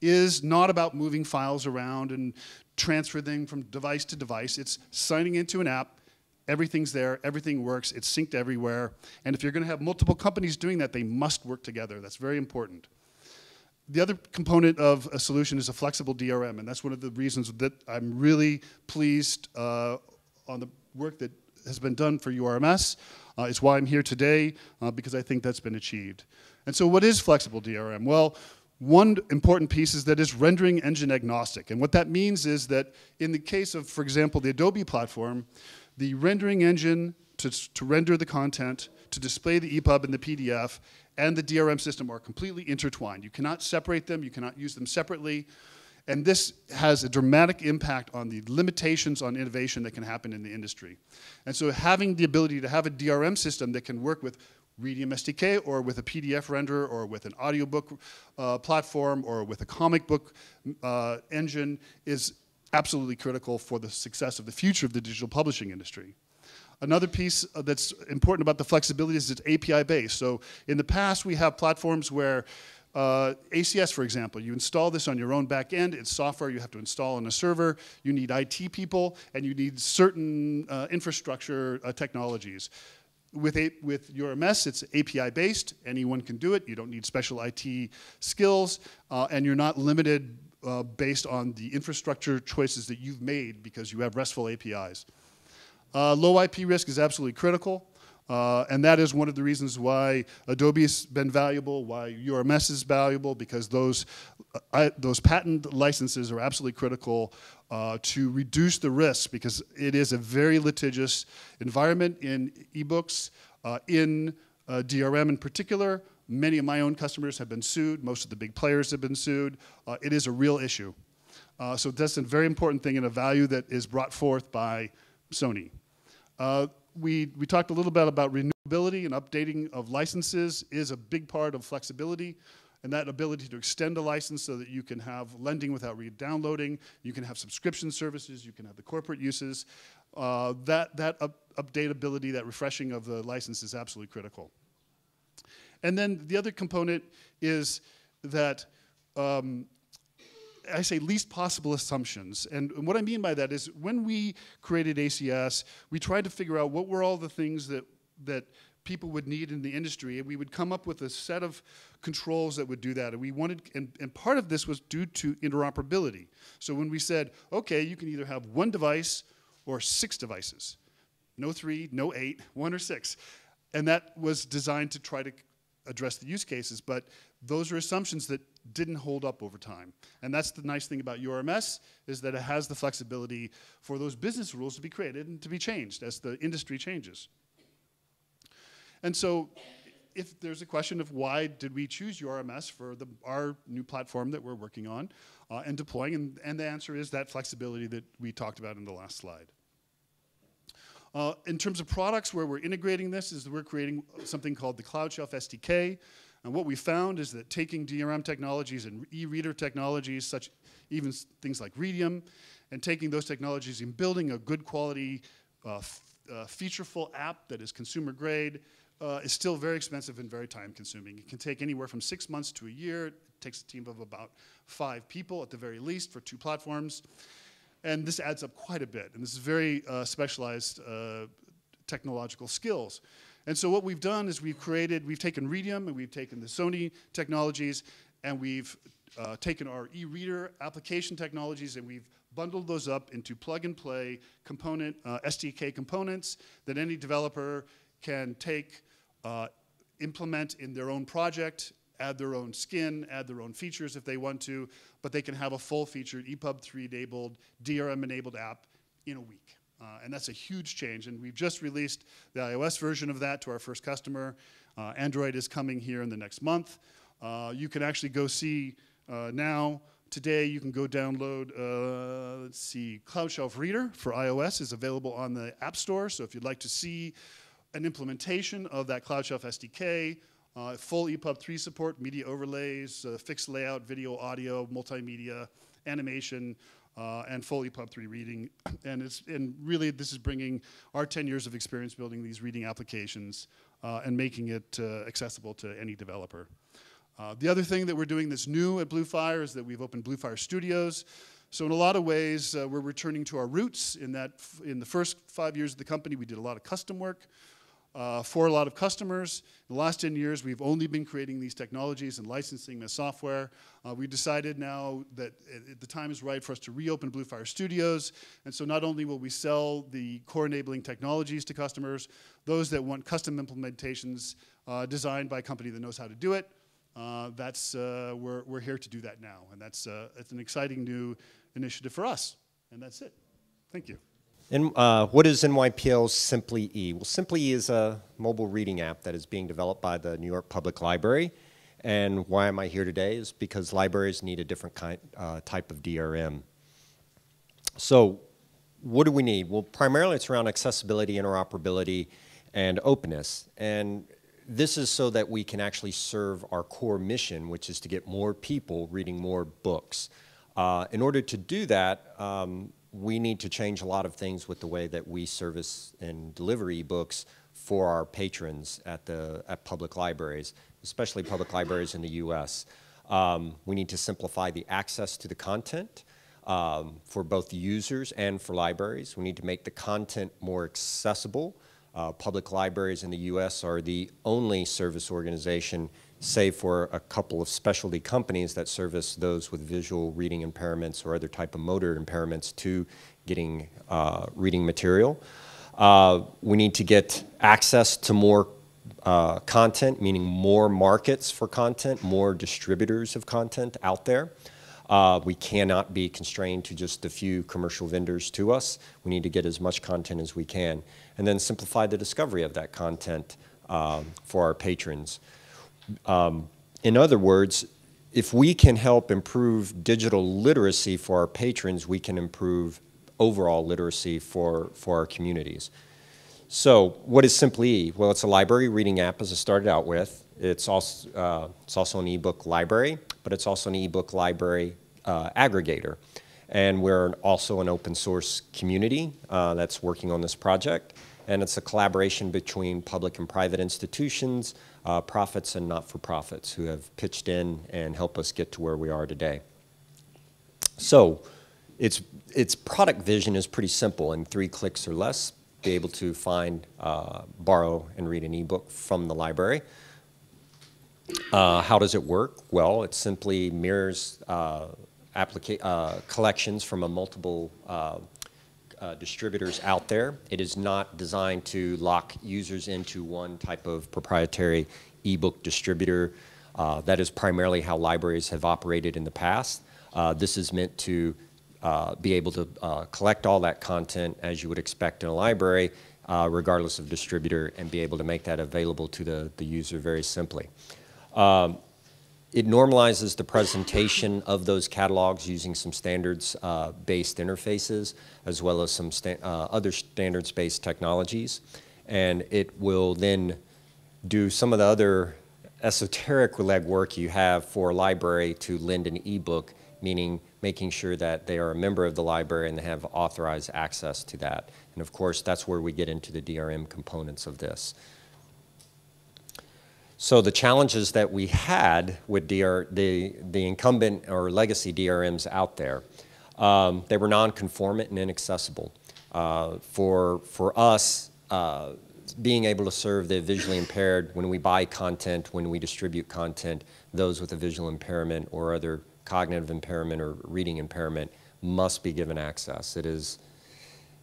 is not about moving files around and transfer them from device to device. It's signing into an app, everything's there, everything works, it's synced everywhere, and if you're going to have multiple companies doing that, they must work together. That's very important. The other component of a solution is a flexible DRM, and that's one of the reasons that I'm really pleased on the work that has been done for URMS. It's why I'm here today, because I think that's been achieved. And so what is flexible DRM? Well, one important piece is that it's rendering engine agnostic. And what that means is that in the case of, for example, the Adobe platform, the rendering engine to render the content, to display the EPUB and the PDF, and the DRM system are completely intertwined. You cannot separate them, you cannot use them separately. And this has a dramatic impact on the limitations on innovation that can happen in the industry. And so having the ability to have a DRM system that can work with Redium SDK or with a PDF renderer or with an audiobook platform or with a comic book engine is absolutely critical for the success of the future of the digital publishing industry. Another piece that's important about the flexibility is it's API-based. So in the past, we have platforms where ACS, for example, you install this on your own back end. It's software you have to install on a server. You need IT people, and you need certain infrastructure technologies. With URMS, it's API-based. Anyone can do it. You don't need special IT skills, and you're not limited based on the infrastructure choices that you've made because you have RESTful APIs. Low IP risk is absolutely critical. And that is one of the reasons why Adobe has been valuable, why URMS is valuable, because those patent licenses are absolutely critical to reduce the risk, because it is a very litigious environment in ebooks, in DRM in particular. Many of my own customers have been sued. Most of the big players have been sued. It is a real issue. So that's a very important thing and a value that is brought forth by Sony. We talked a little bit about renewability, and updating of licenses is a big part of flexibility, and that ability to extend a license so that you can have lending without re-downloading, you can have subscription services, you can have the corporate uses. That updatability, that refreshing of the license is absolutely critical. And then the other component is that I say least possible assumptions. And what I mean by that is when we created ACS, we tried to figure out what were all the things that people would need in the industry, and we would come up with a set of controls that would do that. And we wanted, and part of this was due to interoperability. So when we said, okay, you can either have one device or 6 devices. No 3, no 8, 1 or 6. And that was designed to try to address the use cases, but those are assumptions that didn't hold up over time. And that's the nice thing about URMS, is that it has the flexibility for those business rules to be created and to be changed as the industry changes. And so if there's a question of why did we choose URMS for our new platform that we're working on and deploying, and the answer is that flexibility that we talked about in the last slide. In terms of products where we're integrating this, is we're creating something called the Cloud Shelf SDK. And what we found is that taking DRM technologies and e-reader technologies, such even things like Readium, and taking those technologies and building a good quality, featureful app that is consumer grade is still very expensive and very time consuming. It can take anywhere from 6 months to a year. It takes a team of about 5 people at the very least for 2 platforms. And this adds up quite a bit. And this is very specialized technological skills. And so what we've done is we've taken Readium and we've taken the Sony technologies and we've taken our e-reader application technologies and we've bundled those up into plug-and-play component, SDK components that any developer can take, implement in their own project, add their own skin, add their own features if they want to, but they can have a full-featured EPUB 3-enabled, DRM-enabled app in a week. And that's a huge change, and we've just released the iOS version of that to our first customer. Android is coming here in the next month. You can actually go see now, today you can go download, let's see, Cloud Shelf Reader for iOS is available on the App Store, so if you'd like to see an implementation of that Cloud Shelf SDK, full EPUB 3 support, media overlays, fixed layout, video, audio, multimedia, animation, and full EPUB 3 reading. And really this is bringing our 10 years of experience building these reading applications and making it accessible to any developer. The other thing that we're doing that's new at Bluefire is that we've opened Bluefire Studios. So in a lot of ways, we're returning to our roots in that in the first 5 years of the company, we did a lot of custom work for a lot of customers. In the last 10 years, we've only been creating these technologies and licensing the software. We decided now that the time is right for us to reopen Bluefire Studios. And so not only will we sell the core enabling technologies to customers, those that want custom implementations designed by a company that knows how to do it, we're here to do that now. And it's an exciting new initiative for us. And that's it. Thank you. And what is NYPL's Simply E? Well, Simply E is a mobile reading app that is being developed by the New York Public Library. And why am I here today is because libraries need a different type of DRM. So what do we need? Well, primarily it's around accessibility, interoperability, and openness. And this is so that we can actually serve our core mission, which is to get more people reading more books. In order to do that, we need to change a lot of things with the way that we service and deliver ebooks for our patrons at public libraries, especially public libraries in the U.S. We need to simplify the access to the content for both the users and for libraries. We need to make the content more accessible. Public libraries in the U.S. are the only service organization, save for a couple of specialty companies that service those with visual reading impairments or other type of motor impairments to getting reading material. We need to get access to more content, meaning more markets for content, more distributors of content out there. We cannot be constrained to just a few commercial vendors to us. We need to get as much content as we can. And then simplify the discovery of that content for our patrons. In other words, if we can help improve digital literacy for our patrons, we can improve overall literacy for our communities. So what is Simply E? Well, it's a library reading app, as I started out with. It's also an ebook library, but it's also an ebook library aggregator. And we're also an open source community that's working on this project. And it's a collaboration between public and private institutions, profits and not-for-profits who have pitched in and helped us get to where we are today. So its product vision is pretty simple. In 3 clicks or less, be able to find, borrow, and read an ebook from the library. How does it work? Well, it simply mirrors collections from a multiple distributors out there. It is not designed to lock users into one type of proprietary ebook distributor. That is primarily how libraries have operated in the past. This is meant to be able to collect all that content as you would expect in a library, regardless of distributor, and be able to make that available to the user very simply. It normalizes the presentation of those catalogs using some standards-based interfaces, as well as some other standards-based technologies. And it will then do some of the other esoteric legwork you have for a library to lend an ebook, meaning making sure that they are a member of the library and they have authorized access to that. And of course, that's where we get into the DRM components of this. So the challenges that we had with the incumbent or legacy DRMs out there, they were non-conformant and inaccessible. For us, being able to serve the visually impaired when we buy content, when we distribute content, those with a visual impairment or other cognitive impairment or reading impairment must be given access. It is,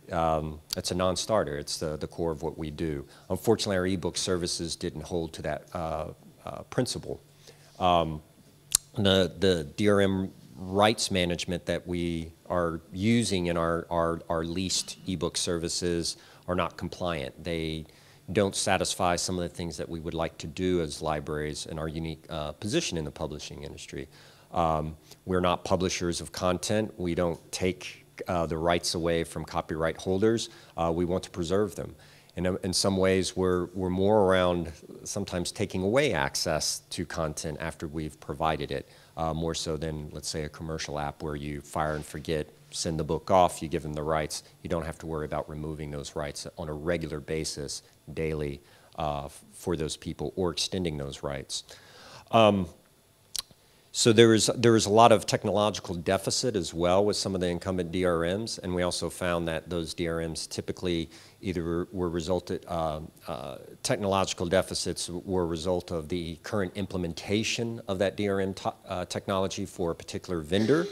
it's a non-starter. It's the core of what we do. Unfortunately, our ebook services didn't hold to that principle. The DRM rights management that we are using in our leased ebook services are not compliant. They don't satisfy some of the things that we would like to do as libraries in our unique position in the publishing industry. We're not publishers of content. We don't take the rights away from copyright holders. We want to preserve them. And in some ways, we're more around sometimes taking away access to content after we've provided it, more so than, let's say, a commercial app where you fire and forget, send the book off, you give them the rights. You don't have to worry about removing those rights on a regular basis, daily, for those people, or extending those rights. So there is a lot of technological deficit as well with some of the incumbent DRMs, and we also found that those DRMs typically either were resulted, technological deficits were a result of the current implementation of that DRM technology for a particular vendor,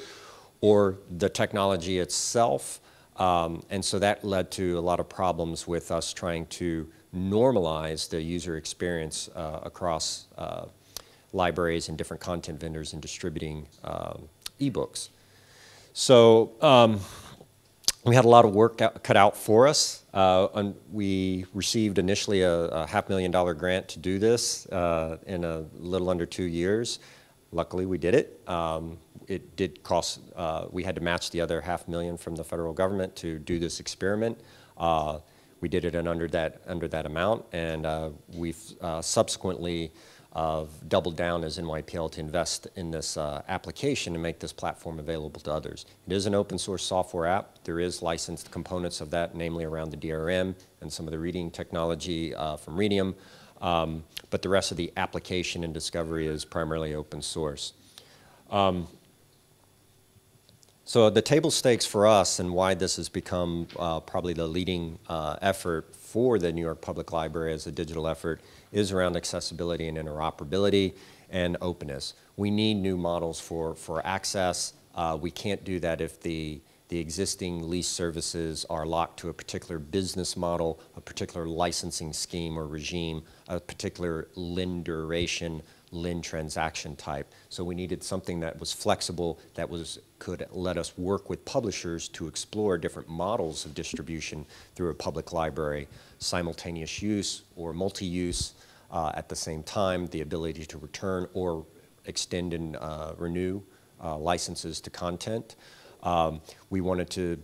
or the technology itself, and so that led to a lot of problems with us trying to normalize the user experience across libraries and different content vendors and distributing ebooks. So we had a lot of work cut out for us. And we received initially a $500,000 grant to do this in a little under 2 years. Luckily, we did it. It did cost, we had to match the other $500,000 from the federal government to do this experiment. We did it under that amount, and we've subsequently doubled down as NYPL to invest in this application and make this platform available to others. It is an open source software app. There is licensed components of that, namely around the DRM and some of the reading technology from Readium, but the rest of the application and discovery is primarily open source. So the table stakes for us and why this has become probably the leading effort for the New York Public Library as a digital effort is around accessibility and interoperability and openness. We need new models for access. We can't do that if the existing lease services are locked to a particular business model, a particular licensing scheme or regime, a particular LIN duration, LIN transaction type. So we needed something that was flexible, that could let us work with publishers to explore different models of distribution through a public library, simultaneous use or multi-use at the same time, the ability to return or extend and renew licenses to content. We wanted to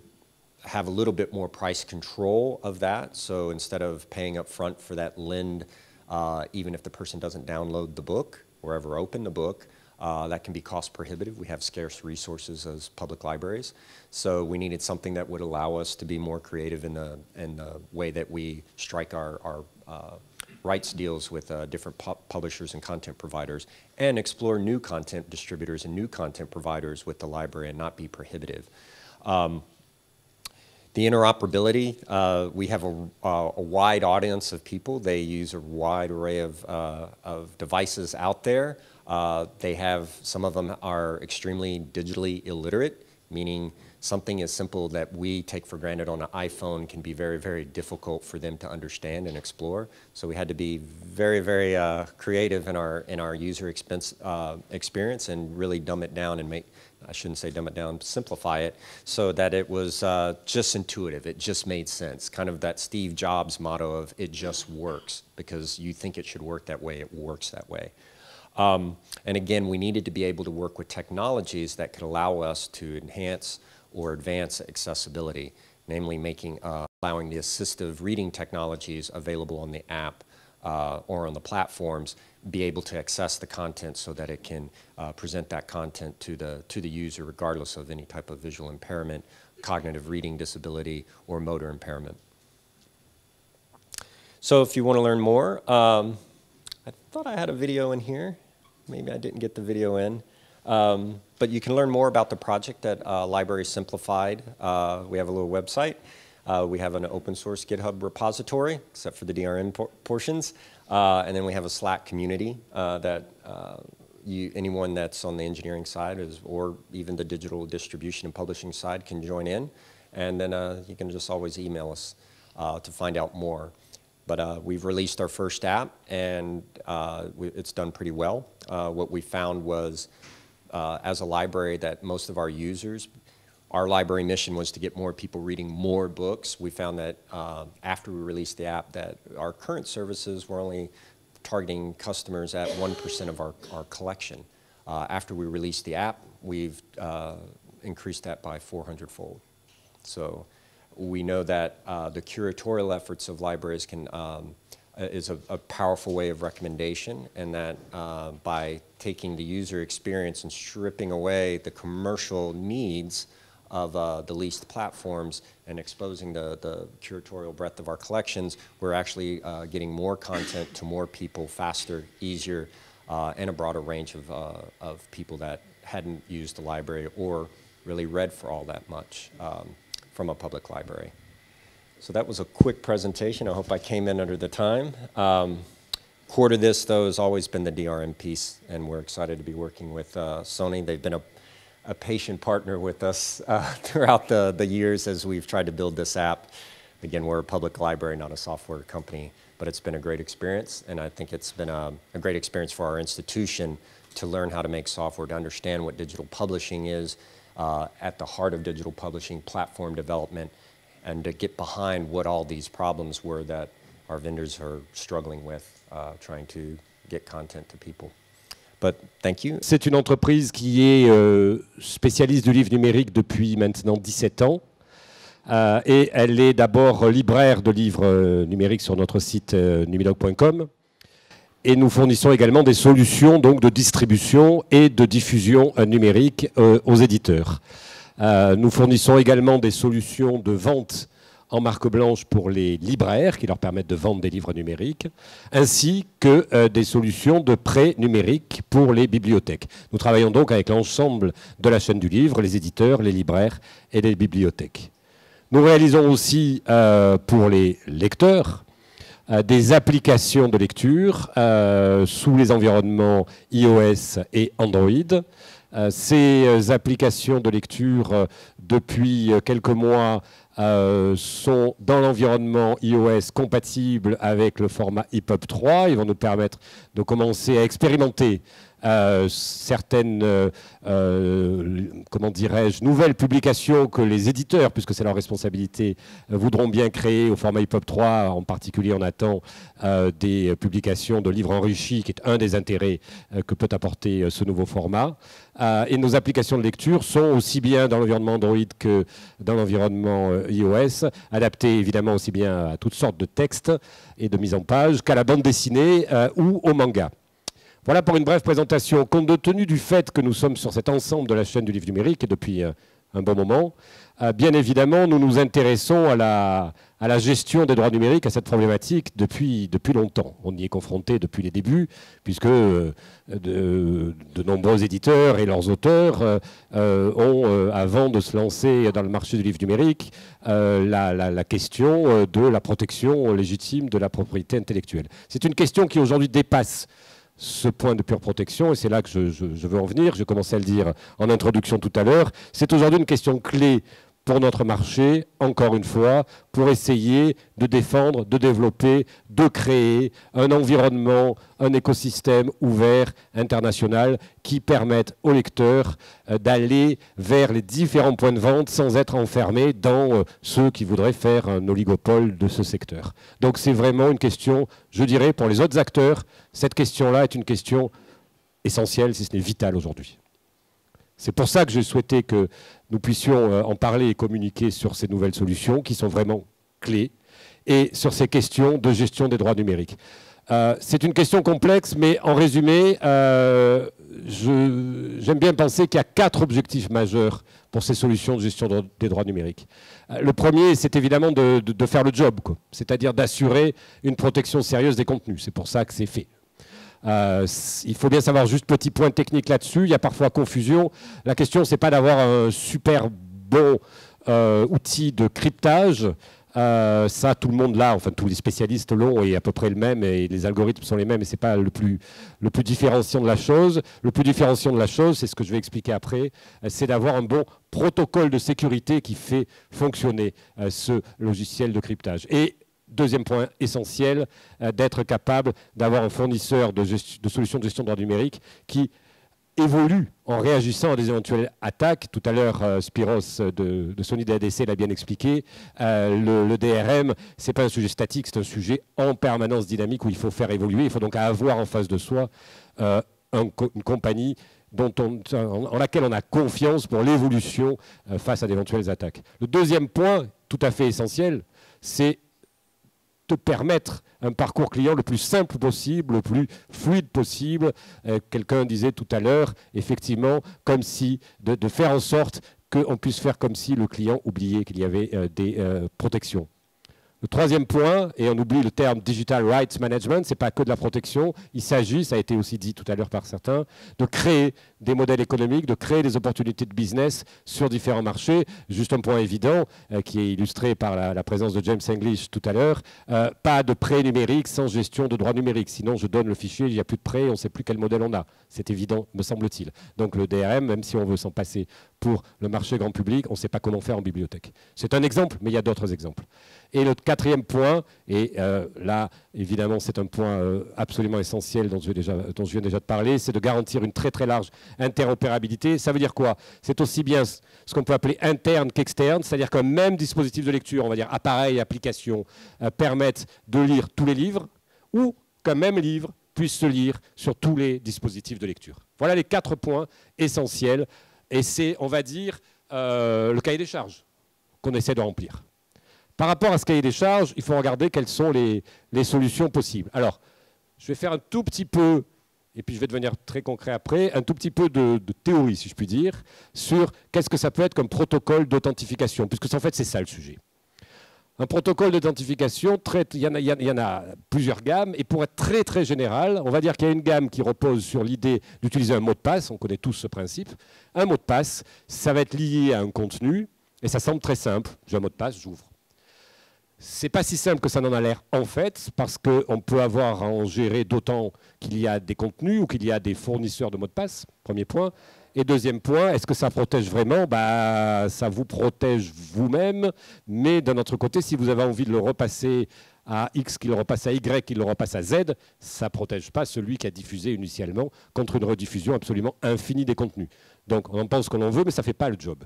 have a little bit more price control of that. So instead of paying up front for that LIN, even if the person doesn't download the book or ever open the book, that can be cost prohibitive. We have scarce resources as public libraries. So we needed something that would allow us to be more creative in the way that we strike our rights deals with different publishers and content providers, and explore new content distributors and new content providers with the library and not be prohibitive. The interoperability, we have a wide audience of people. They use a wide array of devices out there. Some of them are extremely digitally illiterate, meaning something as simple that we take for granted on an iPhone can be very, very difficult for them to understand and explore. So we had to be very, very creative in our user experience and really dumb it down and make, I shouldn't say dumb it down, simplify it so that it was just intuitive. It just made sense. Kind of that Steve Jobs motto of it just works, because you think it should work that way, it works that way. And again, we needed to be able to work with technologies that could allow us to enhance or advance accessibility, namely allowing the assistive reading technologies available on the app or on the platforms, be able to access the content so that it can present that content to the user regardless of any type of visual impairment, cognitive reading disability, or motor impairment. So if you want to learn more, I thought I had a video in here. Maybe I didn't get the video in. But you can learn more about the project at Library Simplified. We have a little website. We have an open source GitHub repository, except for the DRM portions. And then we have a Slack community that anyone that's on the engineering side or even the digital distribution and publishing side can join in. And then you can just always email us to find out more. But we've released our first app, and it's done pretty well. What we found was, as a library, that most of our users, our library mission was to get more people reading more books. We found that after we released the app, that our current services were only targeting customers at 1% of our collection. After we released the app, we've increased that by 400-fold. So we know that the curatorial efforts of libraries is a powerful way of recommendation, and that by taking the user experience and stripping away the commercial needs of the leased platforms and exposing the curatorial breadth of our collections, we're actually getting more content to more people faster, easier, and a broader range of people that hadn't used the library or really read for all that much from a public library. So that was a quick presentation. I hope I came in under the time. Core to this, though, has always been the DRM piece, and we're excited to be working with Sony. They've been a patient partner with us throughout the years as we've tried to build this app. Again, we're a public library, not a software company, but it's been a great experience, and I think it's been a great experience for our institution to learn how to make software, to understand what digital publishing is, at the heart of digital publishing, platform development, and to get behind what all these problems were that our vendors are struggling with, trying to get content to people. But thank you. C'est une entreprise qui est spécialiste du livre numérique depuis maintenant 17 ans. Et elle est d'abord libraire de livres numériques sur notre site numilog.com. Et nous fournissons également des solutions donc, de distribution et de diffusion numérique aux éditeurs. Nous fournissons également des solutions de vente en marque blanche pour les libraires qui leur permettent de vendre des livres numériques, ainsi que des solutions de prêt numérique pour les bibliothèques. Nous travaillons donc avec l'ensemble de la chaîne du livre, les éditeurs, les libraires et les bibliothèques. Nous réalisons aussi pour les lecteurs des applications de lecture sous les environnements iOS et Android. Ces applications de lecture, depuis quelques mois, sont dans l'environnement iOS compatibles avec le format EPUB 3. Ils vont nous permettre de commencer à expérimenter certaines, comment dirais-je, nouvelles publications que les éditeurs, puisque c'est leur responsabilité, voudront bien créer au format EPUB 3. En particulier, on attend des publications de livres enrichis, qui est un des intérêts que peut apporter ce nouveau format. Et nos applications de lecture sont aussi bien dans l'environnement Android que dans l'environnement iOS, adaptées évidemment aussi bien à toutes sortes de textes et de mise en page qu'à la bande dessinée ou au manga. Voilà pour une brève présentation. Compte tenu du fait que nous sommes sur cet ensemble de la chaîne du livre numérique et depuis un bon moment, bien évidemment, nous nous intéressons à la gestion des droits numériques, à cette problématique depuis longtemps. On y est confronté depuis les débuts, puisque de nombreux éditeurs et leurs auteurs ont, avant de se lancer dans le marché du livre numérique, la question de la protection légitime de la propriété intellectuelle. C'est une question qui aujourd'hui dépasse ce point de pure protection, et c'est là que je veux en venir. Je commençais à le dire en introduction tout à l'heure. C'est aujourd'hui une question clé pour notre marché, encore une fois, pour essayer de défendre, de développer, de créer un environnement, un écosystème ouvert, international, qui permette aux lecteurs d'aller vers les différents points de vente sans être enfermés dans ceux qui voudraient faire un oligopole de ce secteur. Donc c'est vraiment une question, je dirais, pour les autres acteurs, cette question-là est une question essentielle, si ce n'est vitale aujourd'hui. C'est pour ça que j'ai souhaité que nous puissions en parler et communiquer sur ces nouvelles solutions qui sont vraiment clés et sur ces questions de gestion des droits numériques. C'est une question complexe, mais en résumé, j'aime bien penser qu'il y a 4 objectifs majeurs pour ces solutions de gestion des droits numériques. Le premier, c'est évidemment de faire le job, c'est-à-dire d'assurer une protection sérieuse des contenus. C'est pour ça que c'est fait. Il faut bien savoir, juste petit point technique là-dessus, il y a parfois confusion. La question, c'est pas d'avoir un super bon outil de cryptage. Ça, tout le monde l'a, enfin tous les spécialistes l'ont, et à peu près le même, et les algorithmes sont les mêmes, et c'est pas le plus différenciant de la chose. Le plus différenciant de la chose, c'est ce que je vais expliquer après, c'est d'avoir un bon protocole de sécurité qui fait fonctionner ce logiciel de cryptage. Et deuxième point essentiel, d'être capable d'avoir un fournisseur de solutions de gestion de droits numériques qui évolue en réagissant à des éventuelles attaques. Tout à l'heure, Spiros de Sony DADC l'a bien expliqué. Le DRM, ce n'est pas un sujet statique, c'est un sujet en permanence dynamique où il faut faire évoluer. Il faut donc avoir en face de soi une compagnie en laquelle on a confiance pour l'évolution face à d'éventuelles attaques. Le deuxième point, tout à fait essentiel, c'est de permettre un parcours client le plus simple possible, le plus fluide possible. Quelqu'un disait tout à l'heure, effectivement, comme si, de faire en sorte qu'on puisse faire comme si le client oubliait qu'il y avait des protections. Le troisième point, et on oublie le terme Digital Rights Management, ce n'est pas que de la protection, il s'agit, ça a été aussi dit tout à l'heure par certains, de créer des modèles économiques, de créer des opportunités de business sur différents marchés. Juste un point évident, qui est illustré par la présence de James English tout à l'heure, pas de prêt numérique sans gestion de droits numériques. Sinon, je donne le fichier, il n'y a plus de prêt, on ne sait plus quel modèle on a. C'est évident, me semble-t-il. Donc le DRM, même si on veut s'en passer pour le marché grand public, on ne sait pas comment faire en bibliothèque. C'est un exemple, mais il y a d'autres exemples. Et le quatrième point, et là, évidemment, c'est un point absolument essentiel dont je viens déjà de parler, c'est de garantir une très très large interopérabilité. Ça veut dire quoi? C'est aussi bien ce qu'on peut appeler interne qu'externe, c'est-à-dire qu'un même dispositif de lecture, on va dire appareil, application, permettent de lire tous les livres, ou qu'un même livre puisse se lire sur tous les dispositifs de lecture. Voilà les 4 points essentiels, et c'est, on va dire, le cahier des charges qu'on essaie de remplir. Par rapport à ce cahier des charges, il faut regarder quelles sont les solutions possibles. Alors, je vais faire un tout petit peu, et puis je vais devenir très concret après, un tout petit peu de théorie, si je puis dire, sur qu'est-ce que ça peut être comme protocole d'authentification, puisque en fait, c'est ça le sujet. Un protocole d'authentification, il y en a plusieurs gammes, et pour être très très général, on va dire qu'il y a une gamme qui repose sur l'idée d'utiliser un mot de passe, on connaît tous ce principe. Un mot de passe, ça va être lié à un contenu, et ça semble très simple. J'ai un mot de passe, j'ouvre. C'est pas si simple que ça n'en a l'air en fait, parce qu'on peut avoir à en gérer d'autant qu'il y a des contenus ou qu'il y a des fournisseurs de mots de passe, premier point. Et deuxième point, est-ce que ça protège vraiment? Ça vous protège vous-même, mais d'un autre côté, si vous avez envie de le repasser à X, qu'il le repasse à Y, qu'il le repasse à Z, ça ne protège pas celui qui a diffusé initialement contre une rediffusion absolument infinie des contenus. Donc on en pense qu'on en veut, mais ça ne fait pas le job.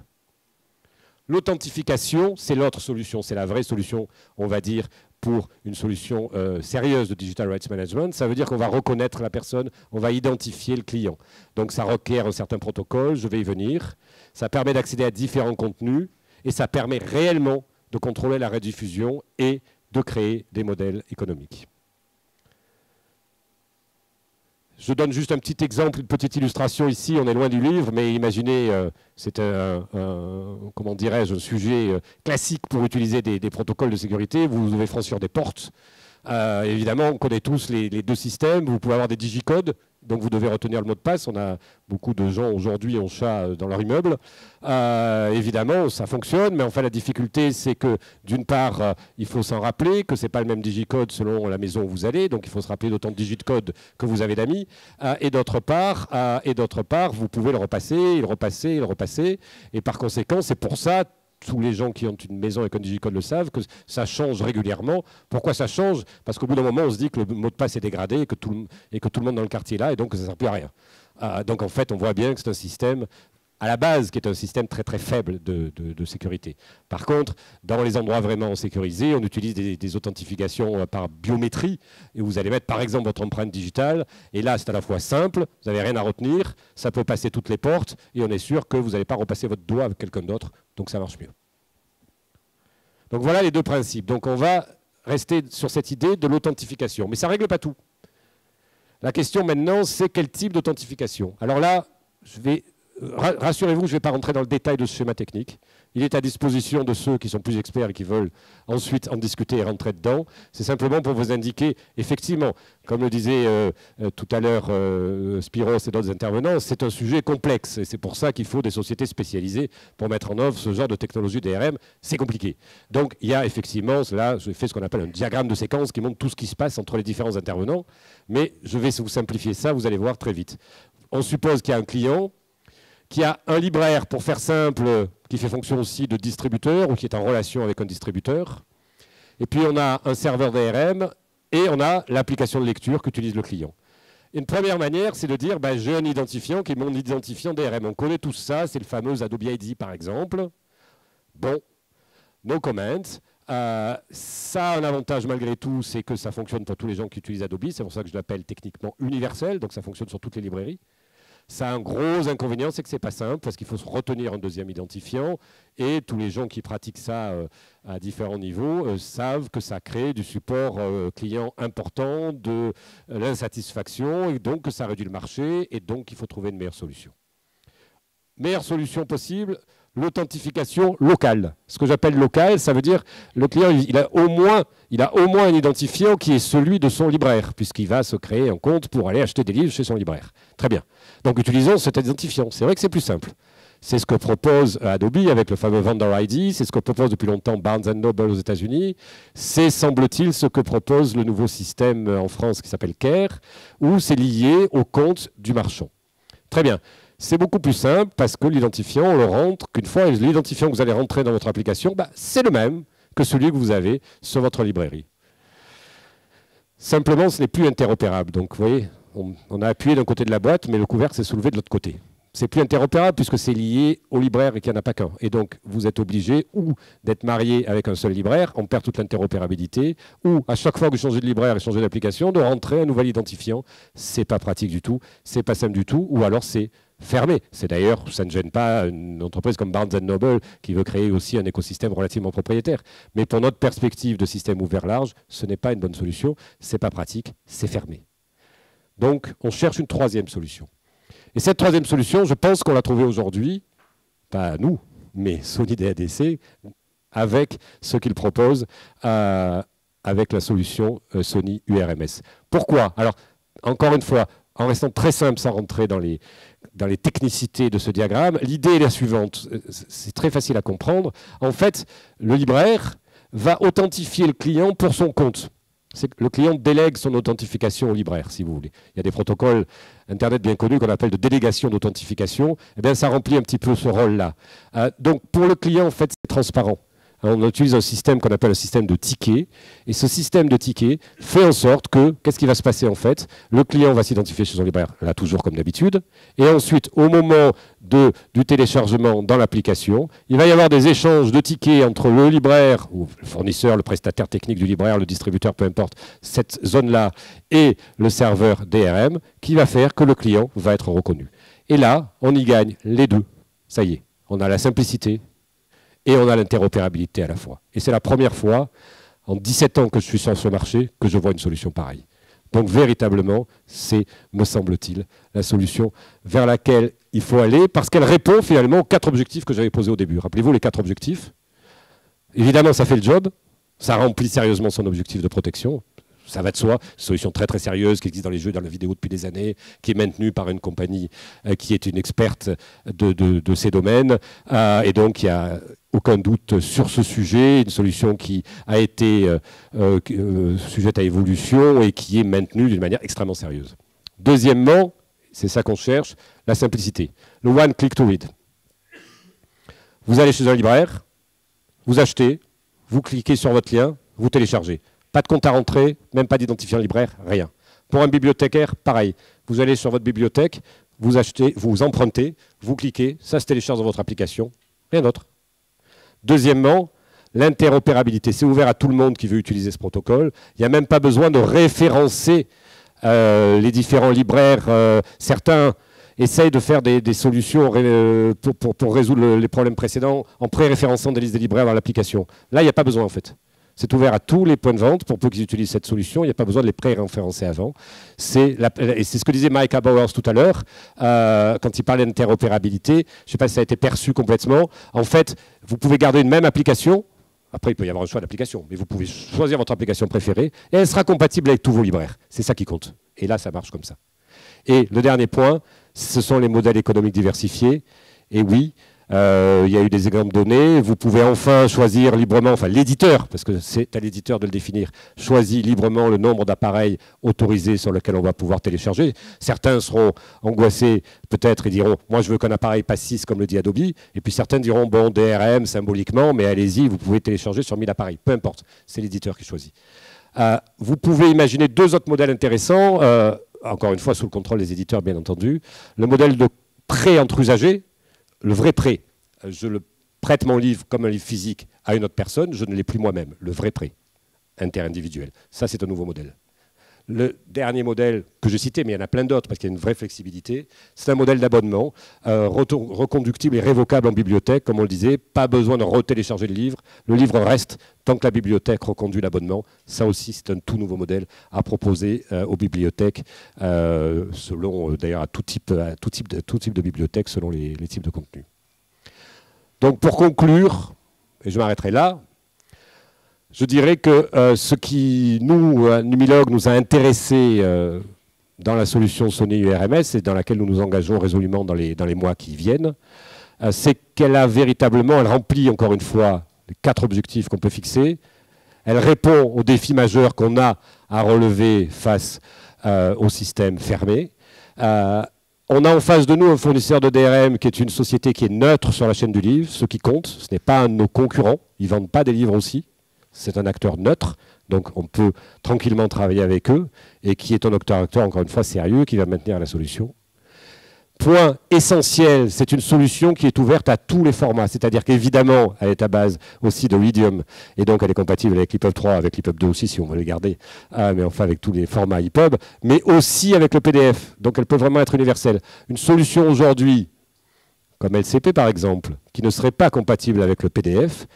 L'authentification, c'est l'autre solution, c'est la vraie solution, on va dire, pour une solution sérieuse de Digital Rights Management. Ça veut dire qu'on va reconnaître la personne, on va identifier le client. Donc ça requiert un certain protocole, je vais y venir. Ça permet d'accéder à différents contenus et ça permet réellement de contrôler la rediffusion et de créer des modèles économiques. Je donne juste un petit exemple, une petite illustration ici, on est loin du livre, mais imaginez, c'est comment dirais-je, un sujet classique pour utiliser des protocoles de sécurité. Vous devez franchir des portes. Évidemment, on connaît tous les deux systèmes. Vous pouvez avoir des digicodes, donc vous devez retenir le mot de passe. On a beaucoup de gens aujourd'hui en chat dans leur immeuble. Évidemment, ça fonctionne, mais enfin la difficulté, c'est que d'une part, il faut s'en rappeler que ce n'est pas le même digicode selon la maison où vous allez, donc il faut se rappeler d'autant de digicodes que vous avez d'amis. Et d'autre part, vous pouvez le repasser, le repasser, le repasser. Et par conséquent, c'est pour ça, tous les gens qui ont une maison avec un digicode le savent, que ça change régulièrement. Pourquoi ça change? Parce qu'au bout d'un moment, on se dit que le mot de passe est dégradé et que tout le monde dans le quartier est là, et donc ça ne sert plus à rien. Donc en fait, on voit bien que c'est un système, à la base, qui est un système très très faible de sécurité. Par contre, dans les endroits vraiment sécurisés, on utilise des authentifications par biométrie, et vous allez mettre par exemple votre empreinte digitale, et là c'est à la fois simple, vous n'avez rien à retenir, ça peut passer toutes les portes, et on est sûr que vous n'allez pas repasser votre doigt avec quelqu'un d'autre, donc ça marche mieux. Donc voilà les deux principes. Donc on va rester sur cette idée de l'authentification, mais ça ne règle pas tout. La question maintenant, c'est quel type d'authentification. Alors là, rassurez-vous, je ne vais pas rentrer dans le détail de ce schéma technique. Il est à disposition de ceux qui sont plus experts et qui veulent ensuite en discuter et rentrer dedans. C'est simplement pour vous indiquer, effectivement, comme le disait tout à l'heure Spiros et d'autres intervenants, c'est un sujet complexe. Et c'est pour ça qu'il faut des sociétés spécialisées pour mettre en œuvre ce genre de technologie DRM. C'est compliqué. Donc il y a effectivement, là, je fais ce qu'on appelle un diagramme de séquence qui montre tout ce qui se passe entre les différents intervenants. Mais je vais vous simplifier ça, vous allez voir très vite. On suppose qu'il y a un client qui a un libraire, pour faire simple, qui fait fonction aussi de distributeur ou qui est en relation avec un distributeur. Et puis on a un serveur DRM et on a l'application de lecture qu'utilise le client. Une première manière, c'est de dire j'ai un identifiant qui est mon identifiant DRM. On connaît tous ça, c'est le fameux Adobe ID par exemple. Bon, no comment. Ça a un avantage malgré tout, c'est que ça fonctionne pour tous les gens qui utilisent Adobe. C'est pour ça que je l'appelle techniquement universel, donc ça fonctionne sur toutes les librairies. Ça a un gros inconvénient, c'est que ce n'est pas simple, parce qu'il faut se retenir un deuxième identifiant, et tous les gens qui pratiquent ça à différents niveaux savent que ça crée du support client important, de l'insatisfaction, et donc que ça réduit le marché, et donc il faut trouver une meilleure solution. Meilleure solution possible, l'authentification locale. Ce que j'appelle local, ça veut dire le client il a au moins un identifiant qui est celui de son libraire, puisqu'il va se créer un compte pour aller acheter des livres chez son libraire. Très bien. Donc utilisons cet identifiant. C'est vrai que c'est plus simple. C'est ce que propose Adobe avec le fameux Vendor ID, c'est ce que propose depuis longtemps Barnes & Noble aux États-Unis, c'est semble-t-il ce que propose le nouveau système en France qui s'appelle CARE, où c'est lié au compte du marchand. Très bien. C'est beaucoup plus simple parce que l'identifiant, on le rentre qu'une fois, l'identifiant que vous allez rentrer dans votre application, c'est le même que celui que vous avez sur votre librairie. Simplement, ce n'est plus interopérable. Donc, vous voyez, on a appuyé d'un côté de la boîte, mais le couvercle s'est soulevé de l'autre côté. C'est plus interopérable puisque c'est lié au libraire et qu'il n'y en a pas qu'un. Et donc, vous êtes obligé ou d'être marié avec un seul libraire, on perd toute l'interopérabilité, ou à chaque fois que vous changez de libraire et changez d'application, de rentrer un nouvel identifiant. C'est pas pratique du tout, c'est pas simple du tout, ou alors c'est fermé. C'est d'ailleurs, ça ne gêne pas une entreprise comme Barnes & Noble qui veut créer aussi un écosystème relativement propriétaire. Mais pour notre perspective de système ouvert large, ce n'est pas une bonne solution, c'est pas pratique, c'est fermé. Donc, on cherche une troisième solution. Et cette troisième solution, je pense qu'on l'a trouvée aujourd'hui, pas nous, mais Sony DADC, avec ce qu'il propose avec la solution Sony URMS. Pourquoi? Alors, encore une fois, en restant très simple, sans rentrer dans les technicités de ce diagramme, l'idée est la suivante. C'est très facile à comprendre. En fait, le libraire va authentifier le client pour son compte. Le client délègue son authentification au libraire, si vous voulez. Il y a des protocoles Internet bien connus qu'on appelle de délégation d'authentification. Eh bien, ça remplit un petit peu ce rôle-là. Donc, pour le client, en fait, c'est transparent. On utilise un système qu'on appelle un système de tickets. Et ce système de tickets fait en sorte que, qu'est-ce qui va se passer en fait? Le client va s'identifier chez son libraire, là toujours comme d'habitude. Et ensuite, au moment du téléchargement dans l'application, il va y avoir des échanges de tickets entre le libraire, ou le fournisseur, le prestataire technique du libraire, le distributeur, peu importe, cette zone-là, et le serveur DRM, qui va faire que le client va être reconnu. Et là, on y gagne les deux. Ça y est, on a la simplicité et on a l'interopérabilité à la fois. Et c'est la première fois, en 17 ans que je suis sur ce marché, que je vois une solution pareille. Donc véritablement, c'est, me semble-t-il, la solution vers laquelle il faut aller, parce qu'elle répond finalement aux 4 objectifs que j'avais posés au début. Rappelez-vous les 4 objectifs. Évidemment, ça fait le job, ça remplit sérieusement son objectif de protection. Ça va de soi, solution très très sérieuse qui existe dans les jeux, dans la vidéo depuis des années, qui est maintenue par une compagnie qui est une experte de ces domaines. Et donc, il n'y a aucun doute sur ce sujet, une solution qui a été sujette à évolution et qui est maintenue d'une manière extrêmement sérieuse. Deuxièmement, c'est ça qu'on cherche, la simplicité. Le one click to read. Vous allez chez un libraire, vous achetez, vous cliquez sur votre lien, vous téléchargez. Pas de compte à rentrer, même pas d'identifiant libraire, rien. Pour un bibliothécaire, pareil. Vous allez sur votre bibliothèque, vous achetez, vous empruntez, vous cliquez, ça se télécharge dans votre application, rien d'autre. Deuxièmement, l'interopérabilité. C'est ouvert à tout le monde qui veut utiliser ce protocole. Il n'y a même pas besoin de référencer les différents libraires. Certains essayent de faire des solutions pour résoudre les problèmes précédents en pré-référençant des listes de libraires dans l'application. Là, il n'y a pas besoin en fait. C'est ouvert à tous les points de vente pour peu qu'ils utilisent cette solution. Il n'y a pas besoin de les pré-référencer avant. Et c'est ce que disait Mike Bowers tout à l'heure quand il parlait d'interopérabilité. Je ne sais pas si ça a été perçu complètement. En fait, vous pouvez garder une même application. Après, il peut y avoir un choix d'application, mais vous pouvez choisir votre application préférée et elle sera compatible avec tous vos libraires. C'est ça qui compte. Et là, ça marche comme ça. Et le dernier point, ce sont les modèles économiques diversifiés. Et oui, il y a eu des exemples donnés. Vous pouvez enfin choisir librement, enfin l'éditeur, parce que c'est à l'éditeur de le définir, choisit librement le nombre d'appareils autorisés sur lesquels on va pouvoir télécharger. Certains seront angoissés peut-être et diront « moi je veux qu'un appareil passe 6 comme le dit Adobe ». Et puis certains diront « bon, DRM symboliquement, mais allez-y, vous pouvez télécharger sur 1000 appareils ». Peu importe, c'est l'éditeur qui choisit. Vous pouvez imaginer deux autres modèles intéressants, encore une fois sous le contrôle des éditeurs bien entendu. Le modèle de prêt entre usagers, le vrai prêt. Je le prête mon livre comme un livre physique à une autre personne, je ne l'ai plus moi-même. Le vrai prêt interindividuel. Ça, c'est un nouveau modèle. Le dernier modèle que je citais, mais il y en a plein d'autres parce qu'il y a une vraie flexibilité, c'est un modèle d'abonnement reconductible et révocable en bibliothèque, comme on le disait. Pas besoin de retélécharger le livre. Le livre reste tant que la bibliothèque reconduit l'abonnement. Ça aussi, c'est un tout nouveau modèle à proposer aux bibliothèques, selon d'ailleurs à tout type de bibliothèque, selon les types de contenus. Donc pour conclure, et je m'arrêterai là, je dirais que ce qui, nous, à Numilog, nous a intéressés dans la solution Sony URMS et dans laquelle nous nous engageons résolument dans les mois qui viennent, c'est qu'elle a véritablement, elle remplit encore une fois les 4 objectifs qu'on peut fixer. Elle répond aux défis majeurs qu'on a à relever face au système fermé. On a en face de nous un fournisseur de DRM qui est une société qui est neutre sur la chaîne du livre, ce qui compte. Ce n'est pas un de nos concurrents, ils ne vendent pas des livres aussi. C'est un acteur neutre, donc on peut tranquillement travailler avec eux, et qui est un acteur encore une fois sérieux, qui va maintenir la solution. Point essentiel, c'est une solution qui est ouverte à tous les formats, c'est-à-dire qu'évidemment, elle est à base aussi de Readium, et donc elle est compatible avec l'EPUB 3, avec l'EPUB 2 aussi, si on veut les garder, mais enfin avec tous les formats EPUB, mais aussi avec le PDF, donc elle peut vraiment être universelle. Une solution aujourd'hui, comme LCP par exemple, qui ne serait pas compatible avec le PDF,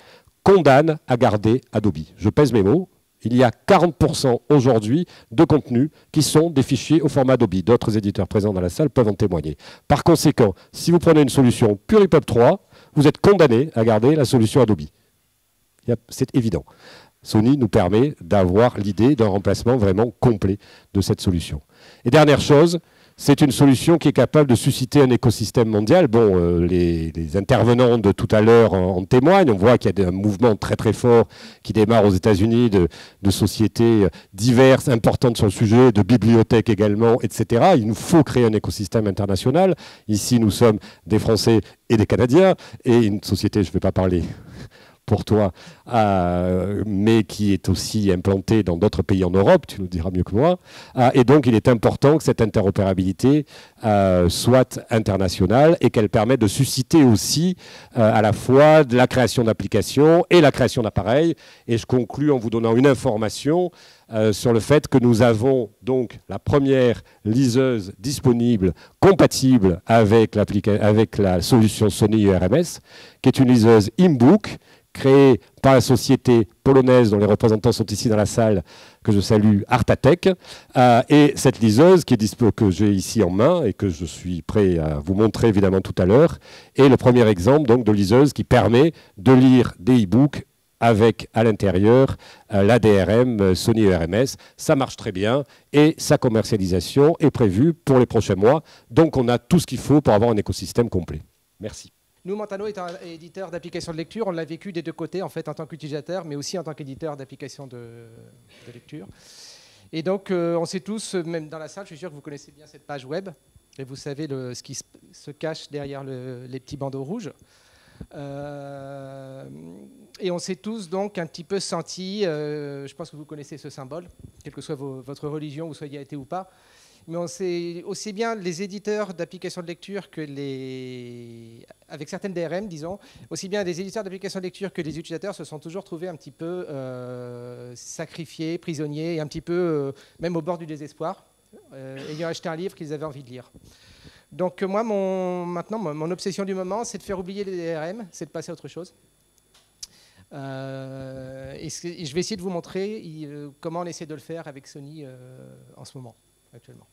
condamne à garder Adobe. Je pèse mes mots. Il y a 40% aujourd'hui de contenus qui sont des fichiers au format Adobe. D'autres éditeurs présents dans la salle peuvent en témoigner. Par conséquent, si vous prenez une solution pure EPUB 3, vous êtes condamné à garder la solution Adobe. C'est évident. Sony nous permet d'avoir l'idée d'un remplacement vraiment complet de cette solution. Et dernière chose, c'est une solution qui est capable de susciter un écosystème mondial. Bon, les intervenants de tout à l'heure en témoignent. On voit qu'il y a un mouvement très très fort qui démarre aux États-Unis de sociétés diverses, importantes sur le sujet, de bibliothèques également, etc. Il nous faut créer un écosystème international. Ici, nous sommes des Français et des Canadiens, et une société, je ne vais pas parler pour toi, mais qui est aussi implanté dans d'autres pays en Europe, tu nous diras mieux que moi. Et donc, il est important que cette interopérabilité soit internationale et qu'elle permette de susciter aussi à la fois de la création d'applications et la création d'appareils. Et je conclus en vous donnant une information sur le fait que nous avons donc la première liseuse disponible, compatible avec la solution Sony URMS, qui est une liseuse InBook, créée par la société polonaise dont les représentants sont ici dans la salle, que je salue, Artatech. Et cette liseuse que j'ai ici en main et que je suis prêt à vous montrer évidemment tout à l'heure, est le premier exemple donc, de liseuse qui permet de lire des e-books avec à l'intérieur la DRM Sony URMS. Ça marche très bien et sa commercialisation est prévue pour les prochains mois. Donc on a tout ce qu'il faut pour avoir un écosystème complet. Merci. Nous, Montano est un éditeur d'applications de lecture. On l'a vécu des deux côtés, en fait, en tant qu'utilisateur, mais aussi en tant qu'éditeur d'applications de lecture. Et donc, on sait tous, même dans la salle, je suis sûr que vous connaissez bien cette page web, et vous savez ce qui se cache derrière les petits bandeaux rouges. Et on s'est tous donc un petit peu sentis, je pense que vous connaissez ce symbole, quelle que soit votre religion, vous soyez athée ou pas, mais on sait aussi bien les éditeurs d'applications de lecture que avec certaines DRM, disons, aussi bien les éditeurs d'applications de lecture que les utilisateurs se sont toujours trouvés un petit peu sacrifiés, prisonniers, et un petit peu même au bord du désespoir, ayant acheté un livre qu'ils avaient envie de lire. Donc moi, maintenant, mon obsession du moment, c'est de faire oublier les DRM, c'est de passer à autre chose. Et je vais essayer de vous montrer comment on essaie de le faire avec Sony en ce moment, actuellement.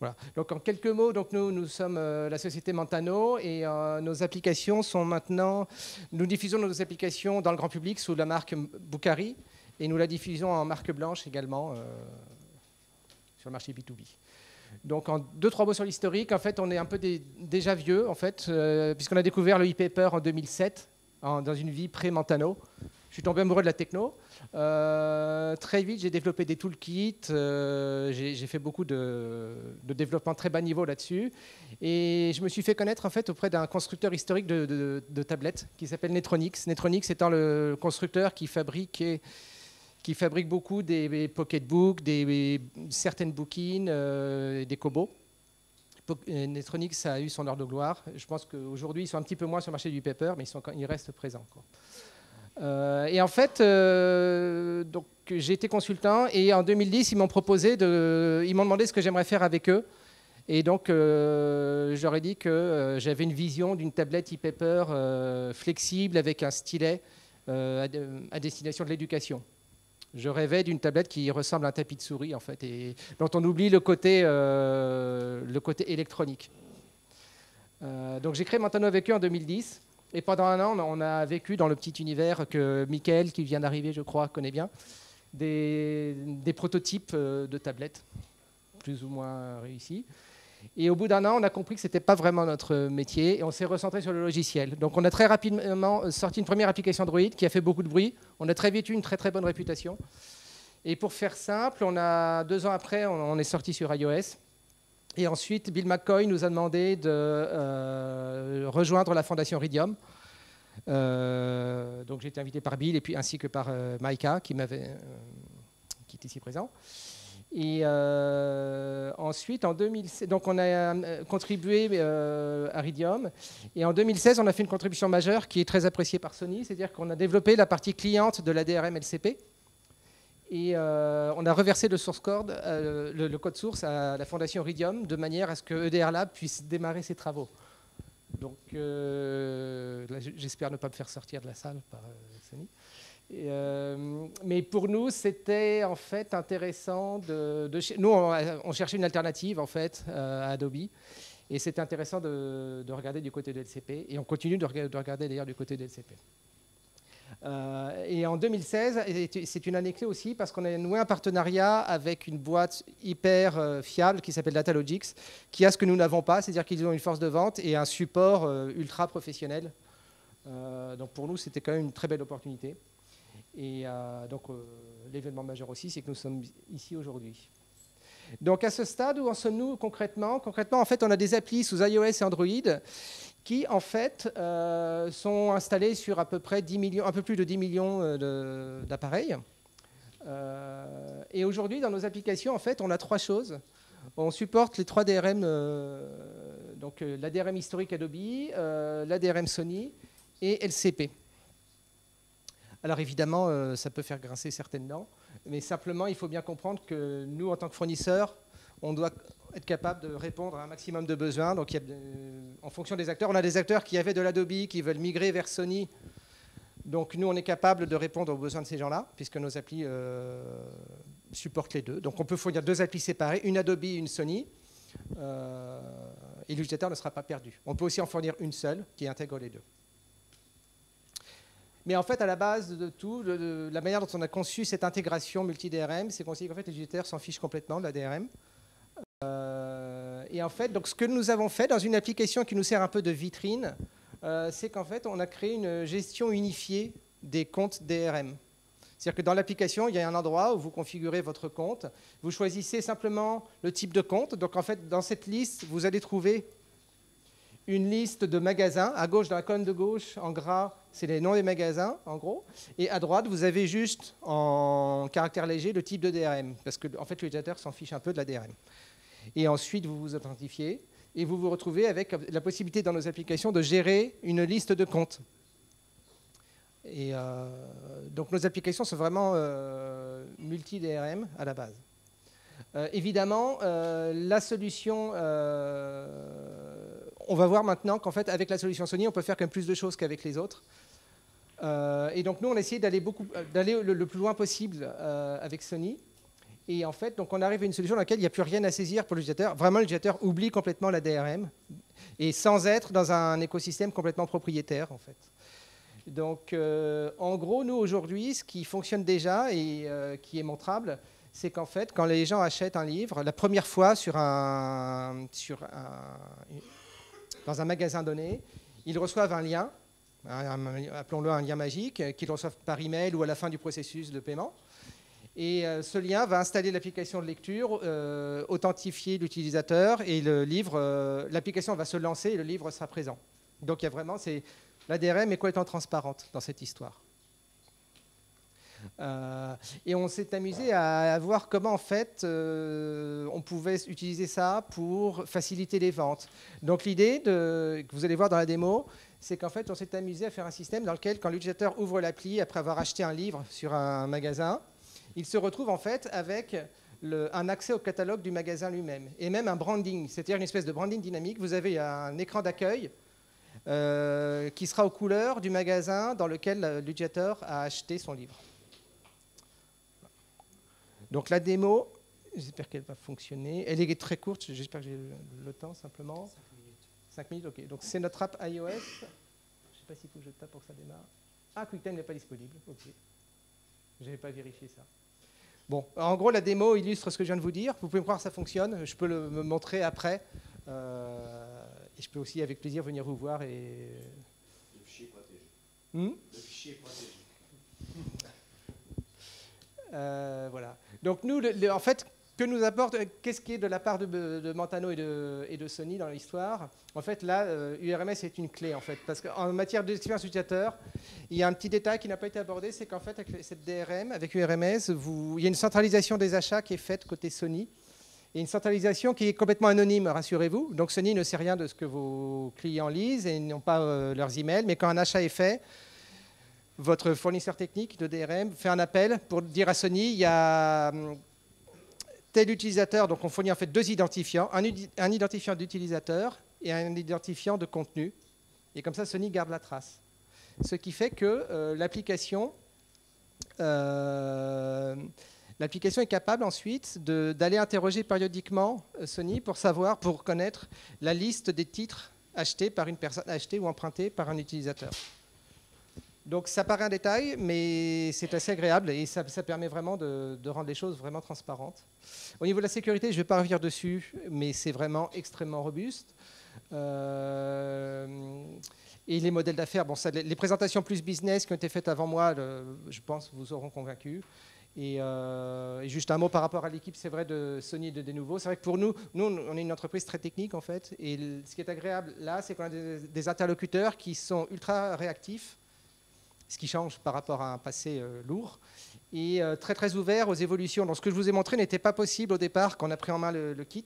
Voilà. Donc en quelques mots, donc nous sommes la société Mantano et nos applications sont maintenant... Nous diffusons nos applications dans le grand public sous la marque Boukari et nous la diffusons en marque blanche également sur le marché B2B. Donc en 2-3 mots sur l'historique, en fait on est un peu déjà vieux en fait, puisqu'on a découvert le e-paper en 2007 dans une vie pré-Mantano. Je suis tombé amoureux de la techno. Très vite, j'ai développé des toolkits. J'ai fait beaucoup de développement très bas niveau là-dessus. Et je me suis fait connaître en fait, auprès d'un constructeur historique de tablettes qui s'appelle Netronix. Netronix étant le constructeur qui fabrique beaucoup des pocketbooks, certaines bookines, des Kobo. Netronix a eu son heure de gloire. Je pense qu'aujourd'hui, ils sont un petit peu moins sur le marché du paper, mais ils restent présents, quoi. Et en fait, donc, j'ai été consultant et en 2010, ils m'ont demandé ce que j'aimerais faire avec eux. Et donc, j'aurais dit que j'avais une vision d'une tablette e-paper flexible avec un stylet à destination de l'éducation. Je rêvais d'une tablette qui ressemble à un tapis de souris, en fait, et dont on oublie le côté électronique. Donc, j'ai créé Mantano avec eux en 2010. Et pendant un an, on a vécu dans le petit univers que Mickaël, qui vient d'arriver, je crois, connaît bien, des prototypes de tablettes, plus ou moins réussis. Et au bout d'un an, on a compris que ce n'était pas vraiment notre métier et on s'est recentré sur le logiciel. Donc on a très rapidement sorti une première application Android qui a fait beaucoup de bruit. On a très vite eu une très très bonne réputation. Et pour faire simple, 2 ans après, on est sorti sur iOS. Et ensuite, Bill McCoy nous a demandé de rejoindre la fondation Ridium. Donc j'ai été invité par Bill et puis ainsi que par Maïka qui est ici présent. Et ensuite, en 2016, donc on a contribué à Ridium. Et en 2016, on a fait une contribution majeure qui est très appréciée par Sony, c'est-à-dire qu'on a développé la partie cliente de la DRM LCP. Et on a reversé le source code, le code source à la fondation Ridium de manière à ce que EDR Lab puisse démarrer ses travaux. Donc, là, j'espère ne pas me faire sortir de la salle par Sony. Mais pour nous, c'était en fait intéressant nous, on cherchait une alternative en fait à Adobe, et c'était intéressant de regarder du côté de LCP, et on continue de regarder d'ailleurs du côté de LCP. Et en 2016, c'est une année clé aussi parce qu'on a noué un partenariat avec une boîte hyper fiable qui s'appelle Datalogix, qui a ce que nous n'avons pas, c'est-à-dire qu'ils ont une force de vente et un support ultra professionnel. Donc pour nous, c'était quand même une très belle opportunité. Et donc l'événement majeur aussi, c'est que nous sommes ici aujourd'hui. Donc à ce stade, où en sommes-nous concrètement? Concrètement, en fait, on a des applis sous iOS et Android qui, en fait, sont installés sur à peu près 10 millions, un peu plus de 10 millions d'appareils. Et aujourd'hui, dans nos applications, en fait, on a 3 choses. On supporte les 3 DRM, donc la DRM historique Adobe, la DRM Sony et LCP. Alors évidemment, ça peut faire grincer certaines dents, mais simplement, il faut bien comprendre que nous, en tant que fournisseurs, on doit être capable de répondre à un maximum de besoins. Donc, en fonction des acteurs, on a des acteurs qui avaient de l'Adobe, qui veulent migrer vers Sony. Donc, nous, on est capable de répondre aux besoins de ces gens-là, puisque nos applis supportent les deux. Donc, on peut fournir 2 applis séparées, une Adobe et une Sony, et l'utilisateur ne sera pas perdu. On peut aussi en fournir une seule qui intègre les deux. Mais en fait, à la base de tout, la manière dont on a conçu cette intégration multi-DRM, c'est qu'on s'est dit qu'en fait, les utilisateurs s'en fichent complètement de la DRM. Et en fait, donc, ce que nous avons fait dans une application qui nous sert un peu de vitrine, c'est qu'en fait, on a créé une gestion unifiée des comptes DRM. C'est-à-dire que dans l'application, il y a un endroit où vous configurez votre compte. Vous choisissez simplement le type de compte. Donc, en fait, dans cette liste, vous allez trouver une liste de magasins. À gauche, dans la colonne de gauche, en gras, c'est les noms des magasins, en gros. Et à droite, vous avez juste, en caractère léger, le type de DRM. Parce que, en fait, l'utilisateur s'en fiche un peu de la DRM. Et ensuite, vous vous authentifiez et vous vous retrouvez avec la possibilité dans nos applications de gérer une liste de comptes. Et donc, nos applications sont vraiment multi-DRM à la base. Évidemment, la solution, on va voir maintenant qu'en fait, avec la solution Sony, on peut faire quand même plus de choses qu'avec les autres. Et donc nous, on a essayé d'aller le plus loin possible avec Sony. Et en fait, donc on arrive à une solution dans laquelle il n'y a plus rien à saisir pour l'utilisateur. Vraiment, l'utilisateur oublie complètement la DRM, et sans être dans un écosystème complètement propriétaire, en fait. Donc, en gros, nous, aujourd'hui, ce qui fonctionne déjà et qui est montrable, c'est qu'en fait, quand les gens achètent un livre, la première fois dans un magasin donné, ils reçoivent un lien, appelons-le un lien magique, qu'ils reçoivent par email ou à la fin du processus de paiement. Et ce lien va installer l'application de lecture, authentifier l'utilisateur, et l'application va se lancer et le livre sera présent. Donc il y a vraiment, la DRM est complètement transparente dans cette histoire. Et on s'est amusé à voir comment en fait on pouvait utiliser ça pour faciliter les ventes. Donc l'idée que vous allez voir dans la démo, c'est qu'en fait on s'est amusé à faire un système dans lequel, quand l'utilisateur ouvre l'appli après avoir acheté un livre sur un magasin, il se retrouve en fait avec un accès au catalogue du magasin lui-même, et même un branding, c'est-à-dire une espèce de branding dynamique. Vous avez un écran d'accueil qui sera aux couleurs du magasin dans lequel l'utilisateur a acheté son livre. Donc la démo, j'espère qu'elle va fonctionner. Elle est très courte, j'espère que j'ai le temps simplement. 5 minutes. 5 minutes, ok. Donc c'est notre app iOS. Je ne sais pas s'il faut que je tape pour que ça démarre. Ah, QuickTime n'est pas disponible, ok. Je n'avais pas vérifié ça. Bon, en gros, la démo illustre ce que je viens de vous dire. Vous pouvez me croire, ça fonctionne. Je peux le montrer après. Et je peux aussi, avec plaisir, venir vous voir. Le fichier est protégé. Le fichier est protégé. Voilà. Donc nous, en fait, que nous apporte, qu'est-ce qui est de la part de Mentano et de Sony dans l'histoire? En fait, là, URMS est une clé, en fait, parce qu'en matière d'expérience utilisateur, il y a un petit détail qui n'a pas été abordé, c'est qu'en fait, avec cette DRM, avec URMS, il y a une centralisation des achats qui est faite côté Sony, et une centralisation qui est complètement anonyme, rassurez-vous. Donc Sony ne sait rien de ce que vos clients lisent et n'ont pas leurs emails, mais quand un achat est fait, votre fournisseur technique de DRM fait un appel pour dire à Sony, il y a tel utilisateur, donc on fournit en fait 2 identifiants, un identifiant d'utilisateur et un identifiant de contenu. Et comme ça, Sony garde la trace. Ce qui fait que l'application est capable ensuite d'aller interroger périodiquement Sony pour connaître la liste des titres achetés par une personne, achetés ou empruntés par un utilisateur. Donc ça paraît un détail, mais c'est assez agréable et ça permet vraiment de rendre les choses vraiment transparentes. Au niveau de la sécurité, je ne vais pas revenir dessus, mais c'est vraiment extrêmement robuste. Et les modèles d'affaires, bon, les présentations plus business qui ont été faites avant moi, je pense, vous auront convaincu. Et juste un mot par rapport à l'équipe, c'est vrai, de Sony et de Denuvo. C'est vrai que pour nous, on est une entreprise très technique, en fait. Et ce qui est agréable là, c'est qu'on a des interlocuteurs qui sont ultra réactifs, ce qui change par rapport à un passé lourd, et très très ouvert aux évolutions. Donc ce que je vous ai montré n'était pas possible au départ quand on a pris en main le kit.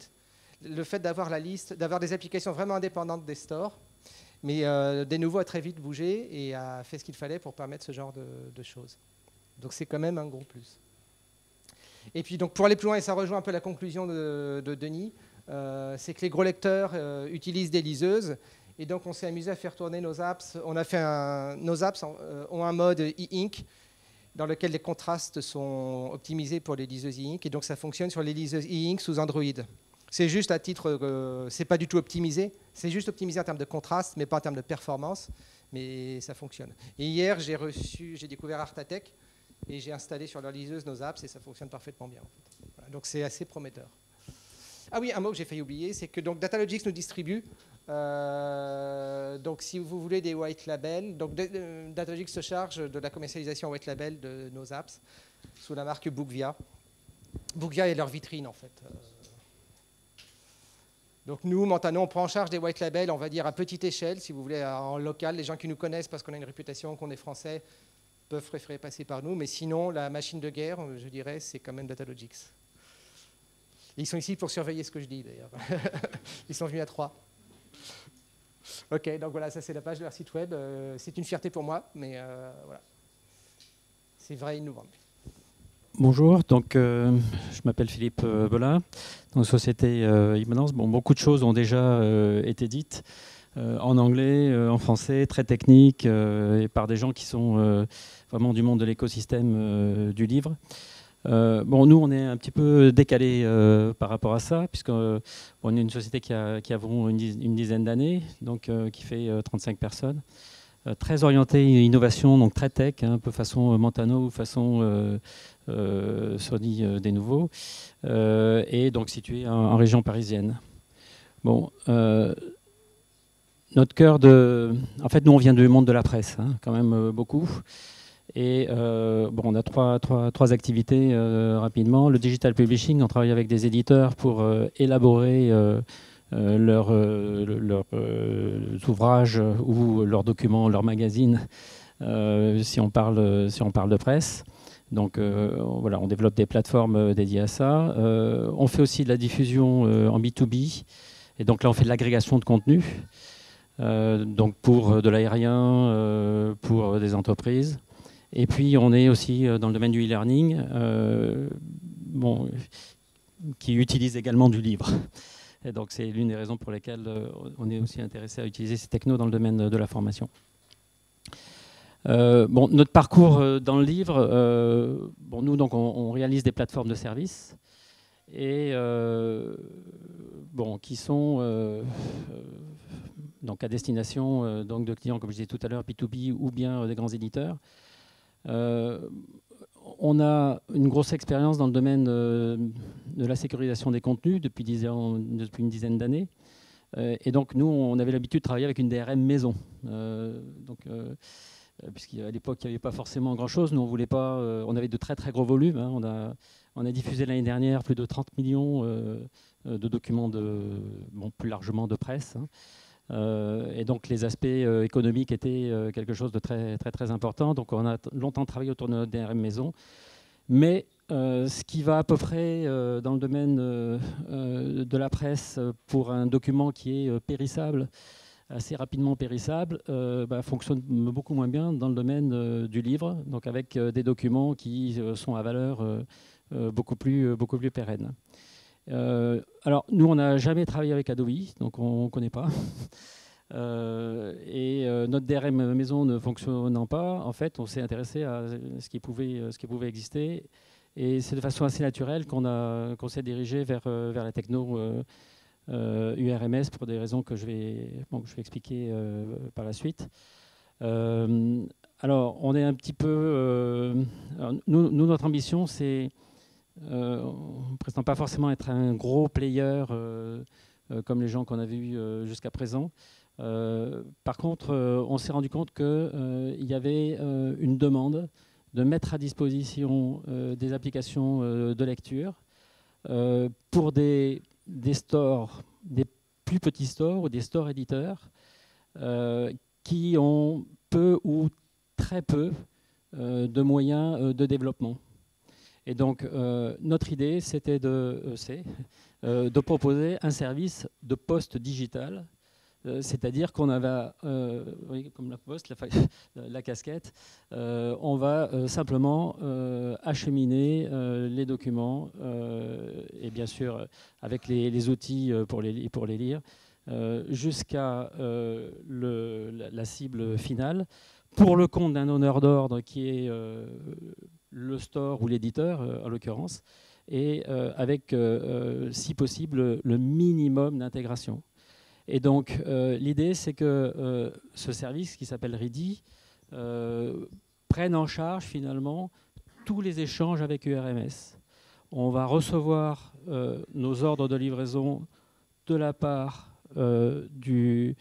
Le fait d'avoir la liste, d'avoir des applications vraiment indépendantes des stores. Mais Denuvo a très vite bougé et a fait ce qu'il fallait pour permettre ce genre de choses. Donc c'est quand même un gros plus. Et puis donc pour aller plus loin, et ça rejoint un peu la conclusion de Denis, c'est que les gros lecteurs utilisent des liseuses. Et donc, on s'est amusé à faire tourner nos apps. Nos apps ont un mode e-ink dans lequel les contrastes sont optimisés pour les liseuses e-ink. Et donc, ça fonctionne sur les liseuses e-ink sous Android. C'est juste à titre, c'est pas du tout optimisé. C'est juste optimisé en termes de contraste, mais pas en termes de performance. Mais ça fonctionne. Et hier, j'ai découvert Artatech et j'ai installé sur leur liseuse nos apps et ça fonctionne parfaitement bien. En fait. Voilà, donc, c'est assez prometteur. Ah oui, un mot que j'ai failli oublier, c'est que donc Datalogix nous distribue. Donc si vous voulez des white labels, donc Datalogix se charge de la commercialisation white label de nos apps sous la marque Bookvia. Bookvia est leur vitrine en fait. Donc nous, Mentano, on prend en charge des white labels, on va dire à petite échelle, si vous voulez, en local. Les gens qui nous connaissent parce qu'on a une réputation, qu'on est français, peuvent préférer passer par nous. Mais sinon, la machine de guerre, je dirais, c'est quand même Datalogix. Ils sont ici pour surveiller ce que je dis, d'ailleurs. Ils sont venus à 3. Ok, donc voilà, ça c'est la page de leur site web. C'est une fierté pour moi, mais voilà. C'est vrai, innovant. Bonjour, donc je m'appelle Philippe Belin, dans la société Immanence. Bon, beaucoup de choses ont déjà été dites. en anglais, en français, très technique, et par des gens qui sont vraiment du monde de l'écosystème du livre. Bon, nous, on est un petit peu décalé par rapport à ça, puisqu'on est une société qui a environ une dizaine d'années, donc qui fait 35 personnes. Très orientée innovation, donc très tech, hein, un peu façon Montano ou façon Sony des Nouveaux, et donc située en région parisienne. Bon, notre cœur de... En fait, nous, on vient du monde de la presse, hein, quand même beaucoup. Et bon, on a trois activités rapidement. Le digital publishing, on travaille avec des éditeurs pour élaborer leurs ouvrages ou leurs documents, leurs magazines, si on parle de presse. Donc voilà, on développe des plateformes dédiées à ça. On fait aussi de la diffusion en B2B. Et donc là, on fait de l'agrégation de contenu. Donc pour de l'aérien, pour des entreprises. Et puis, on est aussi dans le domaine du e-learning, bon, qui utilise également du livre. Et donc, c'est l'une des raisons pour lesquelles on est aussi intéressé à utiliser ces technos dans le domaine de la formation. Bon, notre parcours dans le livre, bon, nous, donc, on réalise des plateformes de services et bon, qui sont donc à destination donc de clients, comme je disais tout à l'heure, B2B ou bien des grands éditeurs. On a une grosse expérience dans le domaine de la sécurisation des contenus depuis une dizaine d'années. Et donc, nous, on avait l'habitude de travailler avec une DRM maison. Puisqu'à l'époque, il n'y avait pas forcément grand-chose. Nous, on voulait pas... on avait de très, très gros volumes. Hein. On a diffusé l'année dernière plus de 30 millions de documents, bon, plus largement de presse. Hein. Et donc les aspects économiques étaient quelque chose de très, très, très important. Donc on a longtemps travaillé autour de notre DRM maison. Mais ce qui va à peu près dans le domaine de la presse pour un document qui est périssable, assez rapidement périssable, fonctionne beaucoup moins bien dans le domaine du livre, donc avec des documents qui sont à valeur beaucoup plus pérenne. Alors, nous, on n'a jamais travaillé avec Adobe, donc on ne connaît pas. Notre DRM maison ne fonctionnant pas, en fait, on s'est intéressé à ce qui pouvait exister. Et c'est de façon assez naturelle qu'on s'est dirigé vers la techno URMS pour des raisons que je vais expliquer par la suite. Alors, on est un petit peu... nous, notre ambition, c'est... on ne prétend pas forcément être un gros player comme les gens qu'on a vus jusqu'à présent. Par contre, on s'est rendu compte qu'il y avait une demande de mettre à disposition des applications de lecture pour des stores, des plus petits stores ou des stores éditeurs qui ont peu ou très peu de moyens de développement. Et donc, notre idée, c'était de proposer un service de poste digital, c'est-à-dire qu'on avait, comme la poste, la casquette, on va simplement acheminer les documents, et bien sûr, avec les outils pour les lire, jusqu'à la cible finale, pour le compte d'un donneur d'ordre qui est le store ou l'éditeur, en l'occurrence, et avec, si possible, le minimum d'intégration. Et donc, l'idée, c'est que ce service qui s'appelle Ready prenne en charge, finalement, tous les échanges avec URMS. On va recevoir nos ordres de livraison de la part du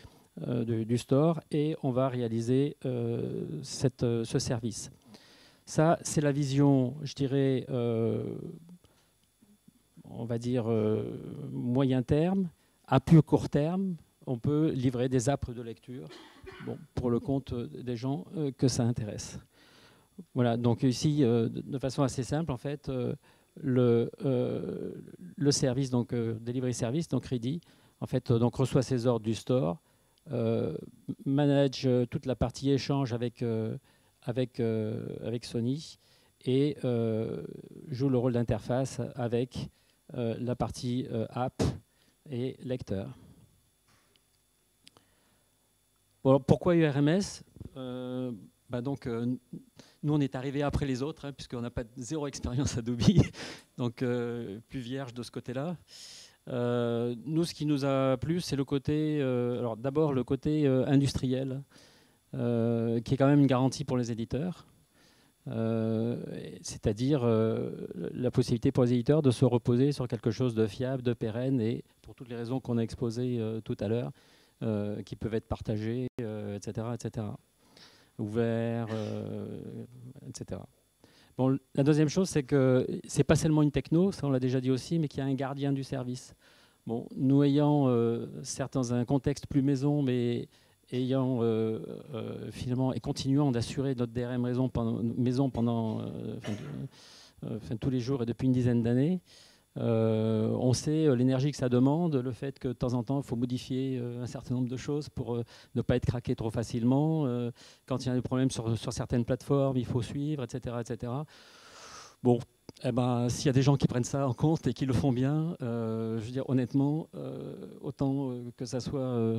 store et on va réaliser ce service. Ça, c'est la vision, je dirais, on va dire moyen terme. À plus court terme, on peut livrer des apps de lecture, bon, pour le compte des gens que ça intéresse. Voilà, donc ici, de façon assez simple, en fait, le service, donc Delivery Service, donc Ready, en fait, donc reçoit ses ordres du store, manage toute la partie échange avec Sony et joue le rôle d'interface avec la partie app et lecteur. Bon, pourquoi URMS? Donc, nous, on est arrivés après les autres, hein, puisqu'on n'a pas zéro expérience Adobe, donc plus vierge de ce côté-là. Nous, ce qui nous a plu, c'est le côté, alors d'abord le côté industriel, qui est quand même une garantie pour les éditeurs. C'est-à-dire la possibilité pour les éditeurs de se reposer sur quelque chose de fiable, de pérenne, et pour toutes les raisons qu'on a exposées tout à l'heure, qui peuvent être partagées, etc., etc. Ouvert, etc. Bon, la deuxième chose, c'est que c'est pas seulement une techno, ça on l'a déjà dit aussi, mais qu'il y a un gardien du service. Bon, nous ayant certes dans un contexte plus maison, mais ayant finalement et continuant d'assurer notre DRM maison pendant tous les jours et depuis une dizaine d'années, on sait l'énergie que ça demande, le fait que de temps en temps il faut modifier un certain nombre de choses pour ne pas être craqué trop facilement. Quand il y a des problèmes sur certaines plateformes, il faut suivre, etc. etc. Bon, eh ben, s'il y a des gens qui prennent ça en compte et qui le font bien, je veux dire honnêtement, autant que ça soit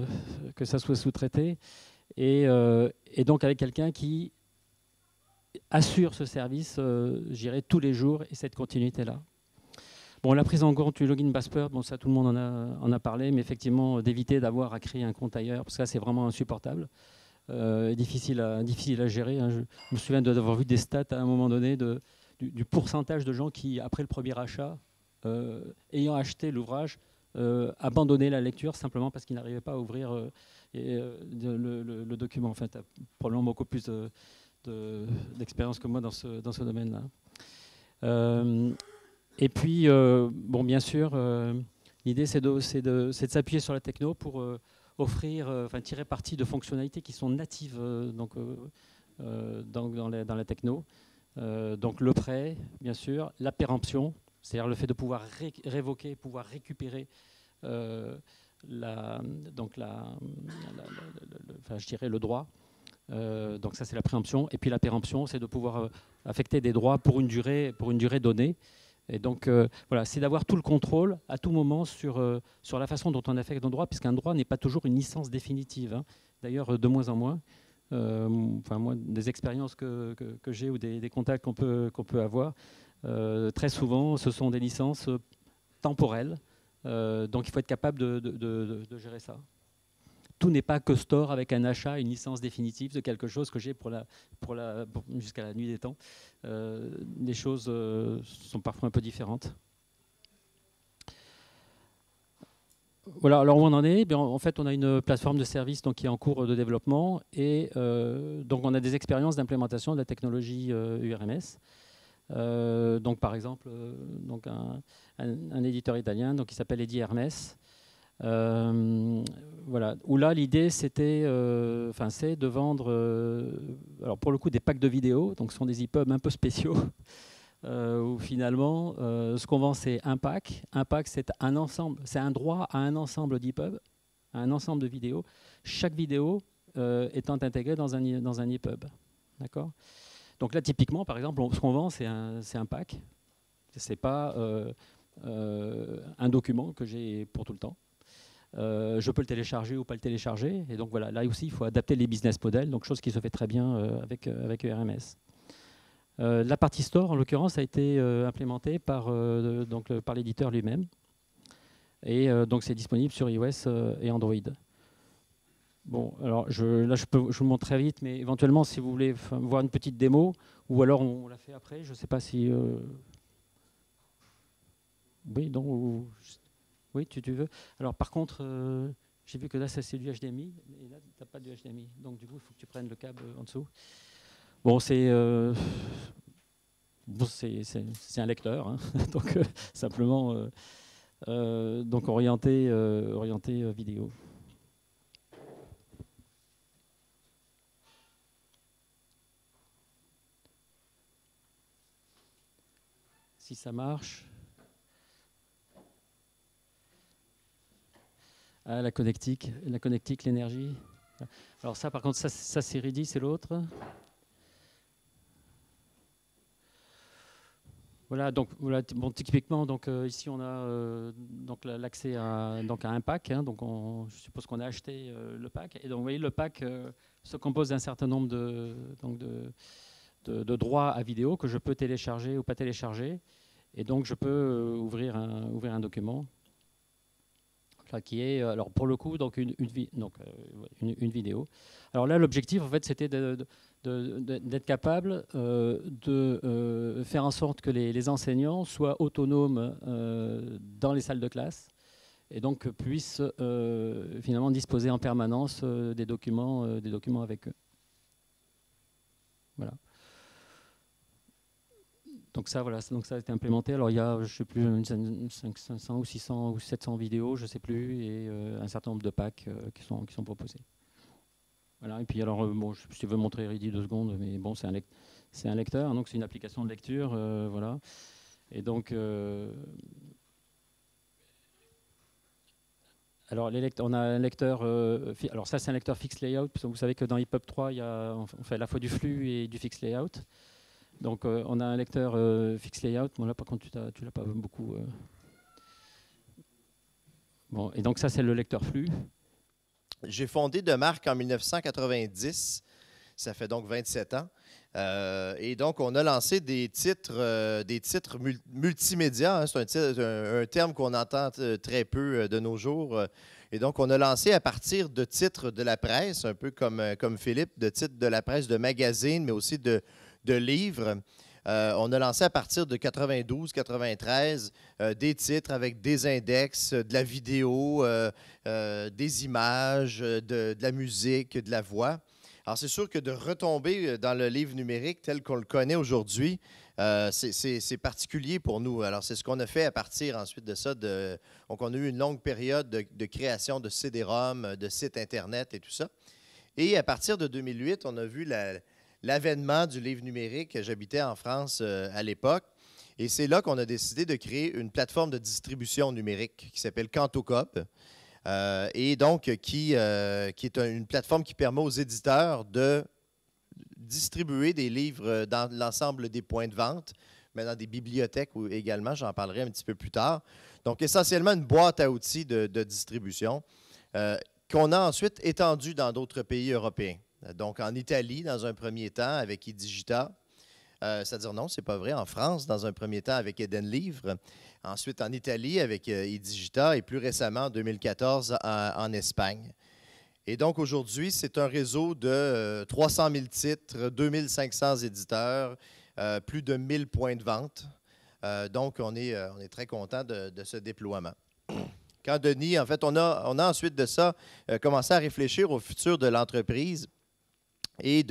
sous-traité, et donc avec quelqu'un qui assure ce service, j'irai tous les jours, et cette continuité-là. Bon, la prise en compte du login password, bon, ça tout le monde en a parlé, mais effectivement d'éviter d'avoir à créer un compte ailleurs, parce que ça c'est vraiment insupportable, difficile à gérer. Hein. Je me souviens d'avoir vu des stats à un moment donné du pourcentage de gens qui, après le premier achat, ayant acheté l'ouvrage, abandonnaient la lecture simplement parce qu'ils n'arrivaient pas à ouvrir le document. En fait, tu as probablement beaucoup plus d'expérience que moi dans ce domaine-là. Et puis, bon, bien sûr, l'idée c'est de s'appuyer sur la techno pour tirer parti de fonctionnalités qui sont natives dans la techno. Donc le prêt, bien sûr, la péremption, c'est-à-dire le fait de pouvoir révoquer, pouvoir récupérer le droit. Donc ça c'est la préemption. Et puis la péremption, c'est de pouvoir affecter des droits pour une durée donnée. Et donc voilà, c'est d'avoir tout le contrôle à tout moment sur la façon dont on affecte nos droits, puisqu'un droit n'est pas toujours une licence définitive. Hein. D'ailleurs, de moins en moins. Moi, des expériences que j'ai ou des contacts qu'on peut avoir, très souvent, ce sont des licences temporelles. Donc, il faut être capable de gérer ça. Tout n'est pas que store avec un achat, une licence définitive de quelque chose que j'ai jusqu'à la nuit des temps. Les choses sont parfois un peu différentes. Voilà, alors où on en est, en fait, on a une plateforme de service qui est en cours de développement, et donc on a des expériences d'implémentation de la technologie URMS. Donc par exemple, un éditeur italien qui s'appelle Edi Hermes. Voilà, où là l'idée c'est de vendre, alors pour le coup des packs de vidéos, donc ce sont des EPUB un peu spéciaux. Où finalement, ce qu'on vend, c'est un pack. Un pack, c'est un ensemble, c'est un droit à un ensemble d'EPUB, à un ensemble de vidéos. Chaque vidéo étant intégrée dans un EPUB. D'accord ? Donc là, typiquement, par exemple, ce qu'on vend, c'est un pack. C'est pas un document que j'ai pour tout le temps. Je peux le télécharger ou pas le télécharger. Et donc voilà, là aussi, il faut adapter les business models. Donc chose qui se fait très bien avec URMS. La partie store, en l'occurrence, a été implémentée par l'éditeur lui-même. Et donc, c'est disponible sur iOS et Android. Bon, alors je vous montre très vite, mais éventuellement, si vous voulez voir une petite démo, ou alors on l'a fait après, je ne sais pas si... Oui, donc... Oui, tu veux. Alors, par contre, j'ai vu que là, ça c'est du HDMI, et là, tu n'as pas du HDMI. Donc, du coup, il faut que tu prennes le câble en dessous. Bon, c'est un lecteur, hein. Donc simplement orienté vidéo. Si ça marche. Ah, la connectique, l'énergie. Alors ça, par contre, ça c'est Ready, c'est l'autre. Voilà, donc voilà, bon, typiquement, donc ici on a donc l'accès à un pack. Hein, donc je suppose qu'on a acheté le pack. Et donc vous voyez, le pack se compose d'un certain nombre de droits à vidéo que je peux télécharger ou pas télécharger. Et donc je peux ouvrir un document qui est, alors pour le coup, donc une vidéo. Alors là, l'objectif, en fait, c'était d'être capable de faire en sorte que les enseignants soient autonomes dans les salles de classe et donc puissent finalement disposer en permanence des documents avec eux. Voilà. Donc ça, voilà, donc ça a été implémenté. Alors il y a, je ne sais plus, 500 ou 600 ou 700 vidéos, je ne sais plus, et un certain nombre de packs qui sont proposés. Voilà. Et puis alors, bon, je te veux montrer Ready 2 secondes, mais bon, c'est un lecteur, donc c'est une application de lecture, voilà. Et donc, alors on a un lecteur, alors ça c'est un lecteur fixed layout, parce que vous savez que dans EPUB 3, on fait à la fois du flux et du fixed layout. Donc on a un lecteur fixed layout. Bon, là par contre tu l'as pas beaucoup. Bon, et donc ça c'est le lecteur flux. J'ai fondé Demarque en 1990. Ça fait donc 27 ans. Et donc on a lancé des titres multimédia. Hein, c'est un terme qu'on entend très peu de nos jours. Et donc on a lancé à partir de titres de la presse, un peu comme Philippe, de titres de la presse, de magazines, mais aussi de livres. On a lancé à partir de 92-93 des titres avec des index, de la vidéo, des images, de la musique, de la voix. Alors, c'est sûr que de retomber dans le livre numérique tel qu'on le connaît aujourd'hui, c'est particulier pour nous. Alors, c'est ce qu'on a fait à partir ensuite de ça. Donc, on a eu une longue période de création de CD-ROM, de sites Internet et tout ça. Et à partir de 2008, on a vu l'avènement du livre numérique. J'habitais en France à l'époque. Et c'est là qu'on a décidé de créer une plateforme de distribution numérique qui s'appelle Cantocob. Et donc, qui est une plateforme qui permet aux éditeurs de distribuer des livres dans l'ensemble des points de vente, mais dans des bibliothèques également. J'en parlerai un petit peu plus tard. Donc, essentiellement, une boîte à outils de distribution qu'on a ensuite étendue dans d'autres pays européens. Donc, en Italie, dans un premier temps, avec eDigita. C'est-à-dire, non, c'est pas vrai. En France, dans un premier temps, avec Eden Livre. Ensuite, en Italie, avec eDigita. Et plus récemment, en 2014, en Espagne. Et donc, aujourd'hui, c'est un réseau de 300 000 titres, 2500 éditeurs, plus de 1000 points de vente. Donc, on est très content de ce déploiement. Quand Denis, en fait, on a ensuite de ça commencé à réfléchir au futur de l'entreprise et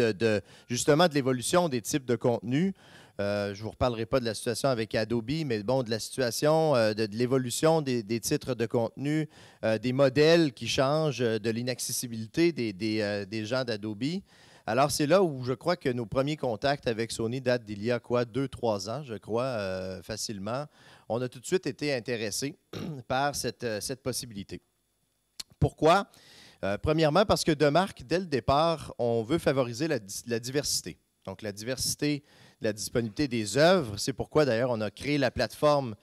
justement de l'évolution des types de contenus. Je ne vous reparlerai pas de la situation avec Adobe, mais bon, de la situation, de l'évolution des titres de contenu, des modèles qui changent, de l'inaccessibilité des gens d'Adobe. Alors, c'est là où je crois que nos premiers contacts avec Sony datent d'il y a 2-3 ans, je crois, facilement. On a tout de suite été intéressés par cette possibilité. Pourquoi? Premièrement, parce que Demarque, dès le départ, on veut favoriser la diversité. Donc, la diversité, la disponibilité des œuvres. C'est pourquoi, d'ailleurs, on a créé la plateforme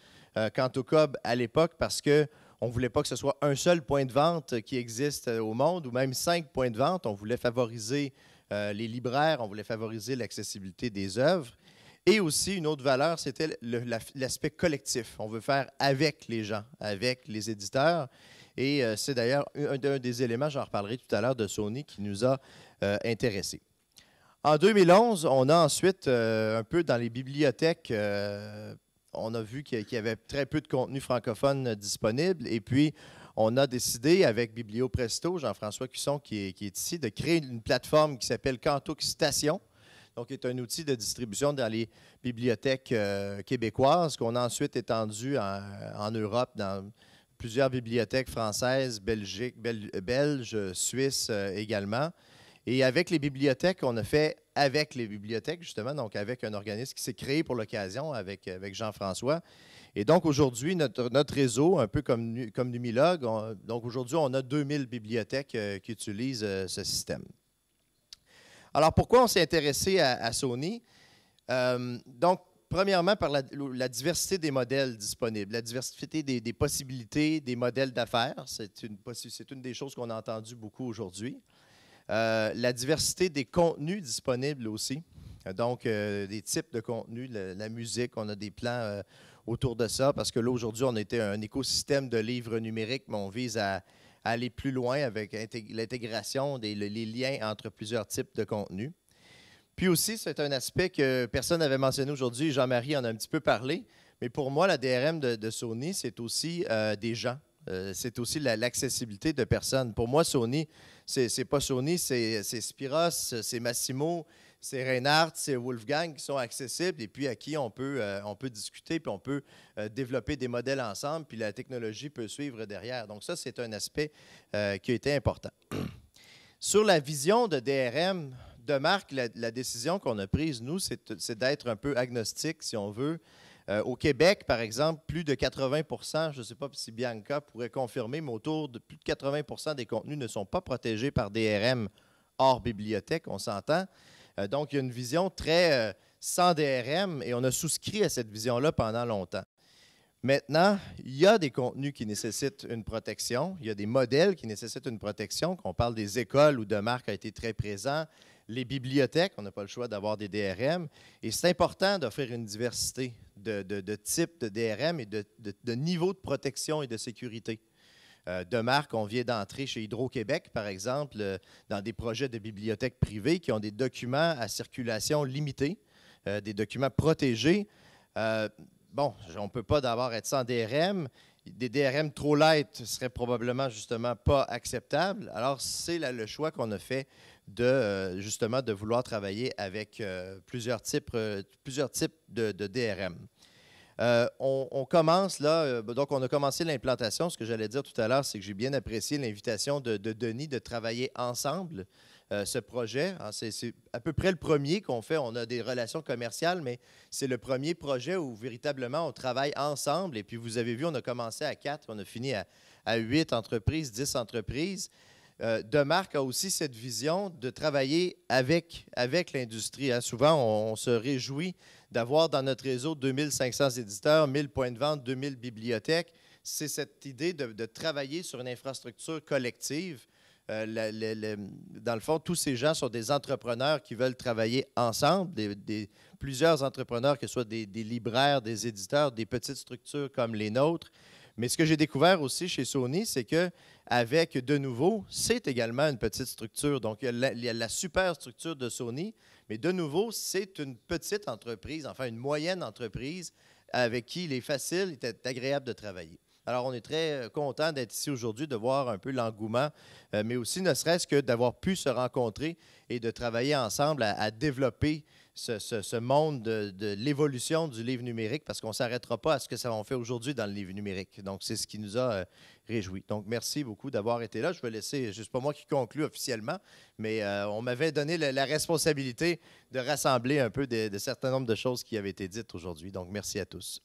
Cantocob à l'époque, parce qu'on ne voulait pas que ce soit un seul point de vente qui existe au monde, ou même 5 points de vente. On voulait favoriser les libraires, on voulait favoriser l'accessibilité des œuvres. Et aussi, une autre valeur, c'était l'aspect collectif. On veut faire avec les gens, avec les éditeurs. Et c'est d'ailleurs un des éléments, j'en reparlerai tout à l'heure, de Sony qui nous a intéressés. En 2011, on a ensuite, un peu dans les bibliothèques, on a vu qu'il y avait très peu de contenu francophone disponible. Et puis, on a décidé, avec BiblioPresto, Jean-François Cusson qui est ici, de créer une plateforme qui s'appelle Cantoc Station, donc qui est un outil de distribution dans les bibliothèques québécoises, qu'on a ensuite étendu en Europe, dans plusieurs bibliothèques françaises, belges, suisses également. Et avec les bibliothèques, on a fait avec les bibliothèques, justement, donc avec un organisme qui s'est créé pour l'occasion avec Jean-François. Et donc, aujourd'hui, notre réseau, un peu comme Numilog, donc aujourd'hui, on a 2000 bibliothèques qui utilisent ce système. Alors, pourquoi on s'est intéressé à Sony? Donc, premièrement, par la diversité des modèles disponibles, la diversité des possibilités, des modèles d'affaires. C'est une des choses qu'on a entendues beaucoup aujourd'hui. La diversité des contenus disponibles aussi. Donc, des types de contenus, la musique, on a des plans autour de ça, parce que là, aujourd'hui, on était un écosystème de livres numériques, mais on vise à aller plus loin avec l'intégration, les liens entre plusieurs types de contenus. Puis aussi, c'est un aspect que personne n'avait mentionné aujourd'hui, Jean-Marie en a un petit peu parlé, mais pour moi, la DRM de Sony, c'est aussi des gens. C'est aussi l'accessibilité de personnes. Pour moi, Sony, c'est pas Sony, c'est Spiros, c'est Massimo, c'est Reinhardt, c'est Wolfgang qui sont accessibles et puis à qui on peut discuter, puis on peut développer des modèles ensemble, puis la technologie peut suivre derrière. Donc ça, c'est un aspect qui a été important. Sur la vision de DRM de marque, la décision qu'on a prise, nous, c'est d'être un peu agnostique, si on veut. Au Québec, par exemple, plus de 80%, je ne sais pas si Bianca pourrait confirmer, mais autour de plus de 80% des contenus ne sont pas protégés par DRM hors bibliothèque, on s'entend. Donc, il y a une vision très sans DRM et on a souscrit à cette vision-là pendant longtemps. Maintenant, il y a des contenus qui nécessitent une protection, il y a des modèles qui nécessitent une protection, qu'on parle des écoles où de marque a été très présent, les bibliothèques, on n'a pas le choix d'avoir des DRM, et c'est important d'offrir une diversité de types de DRM et de niveaux de protection et de sécurité. De marque, on vient d'entrer chez Hydro-Québec, par exemple, dans des projets de bibliothèques privées qui ont des documents à circulation limitée, des documents protégés. Bon, on ne peut pas d'abord être sans DRM. Des DRM trop light seraient probablement justement pas acceptables. Alors, c'est le choix qu'on a fait justement de vouloir travailler avec plusieurs types de DRM. On commence là, donc on a commencé l'implantation. Ce que j'allais dire tout à l'heure, c'est que j'ai bien apprécié l'invitation de Denis de travailler ensemble ce projet. C'est à peu près le premier qu'on fait. On a des relations commerciales, mais c'est le premier projet où véritablement on travaille ensemble. Et puis vous avez vu, on a commencé à 4, on a fini à 8 entreprises, 10 entreprises. Demarque a aussi cette vision de travailler avec l'industrie. Hein. Souvent, on se réjouit d'avoir dans notre réseau 2500 éditeurs, 1000 points de vente, 2000 bibliothèques. C'est cette idée de travailler sur une infrastructure collective. Dans le fond, tous ces gens sont des entrepreneurs qui veulent travailler ensemble, plusieurs entrepreneurs, que ce soit des libraires, des éditeurs, des petites structures comme les nôtres. Mais ce que j'ai découvert aussi chez Sony, c'est qu'avec De Nouveau, c'est également une petite structure. Donc, il y a la super structure de Sony, mais De Nouveau, c'est une petite entreprise, enfin une moyenne entreprise avec qui il est facile, il est agréable de travailler. Alors, on est très content d'être ici aujourd'hui, de voir un peu l'engouement, mais aussi ne serait-ce que d'avoir pu se rencontrer et de travailler ensemble à développer ce monde de l'évolution du livre numérique, parce qu'on ne s'arrêtera pas à ce que ça on fait aujourd'hui dans le livre numérique. Donc, c'est ce qui nous a réjouis. Donc, merci beaucoup d'avoir été là. Je vais laisser, juste pas moi qui conclue officiellement, mais on m'avait donné la responsabilité de rassembler un peu de certains nombres de choses qui avaient été dites aujourd'hui. Donc, merci à tous.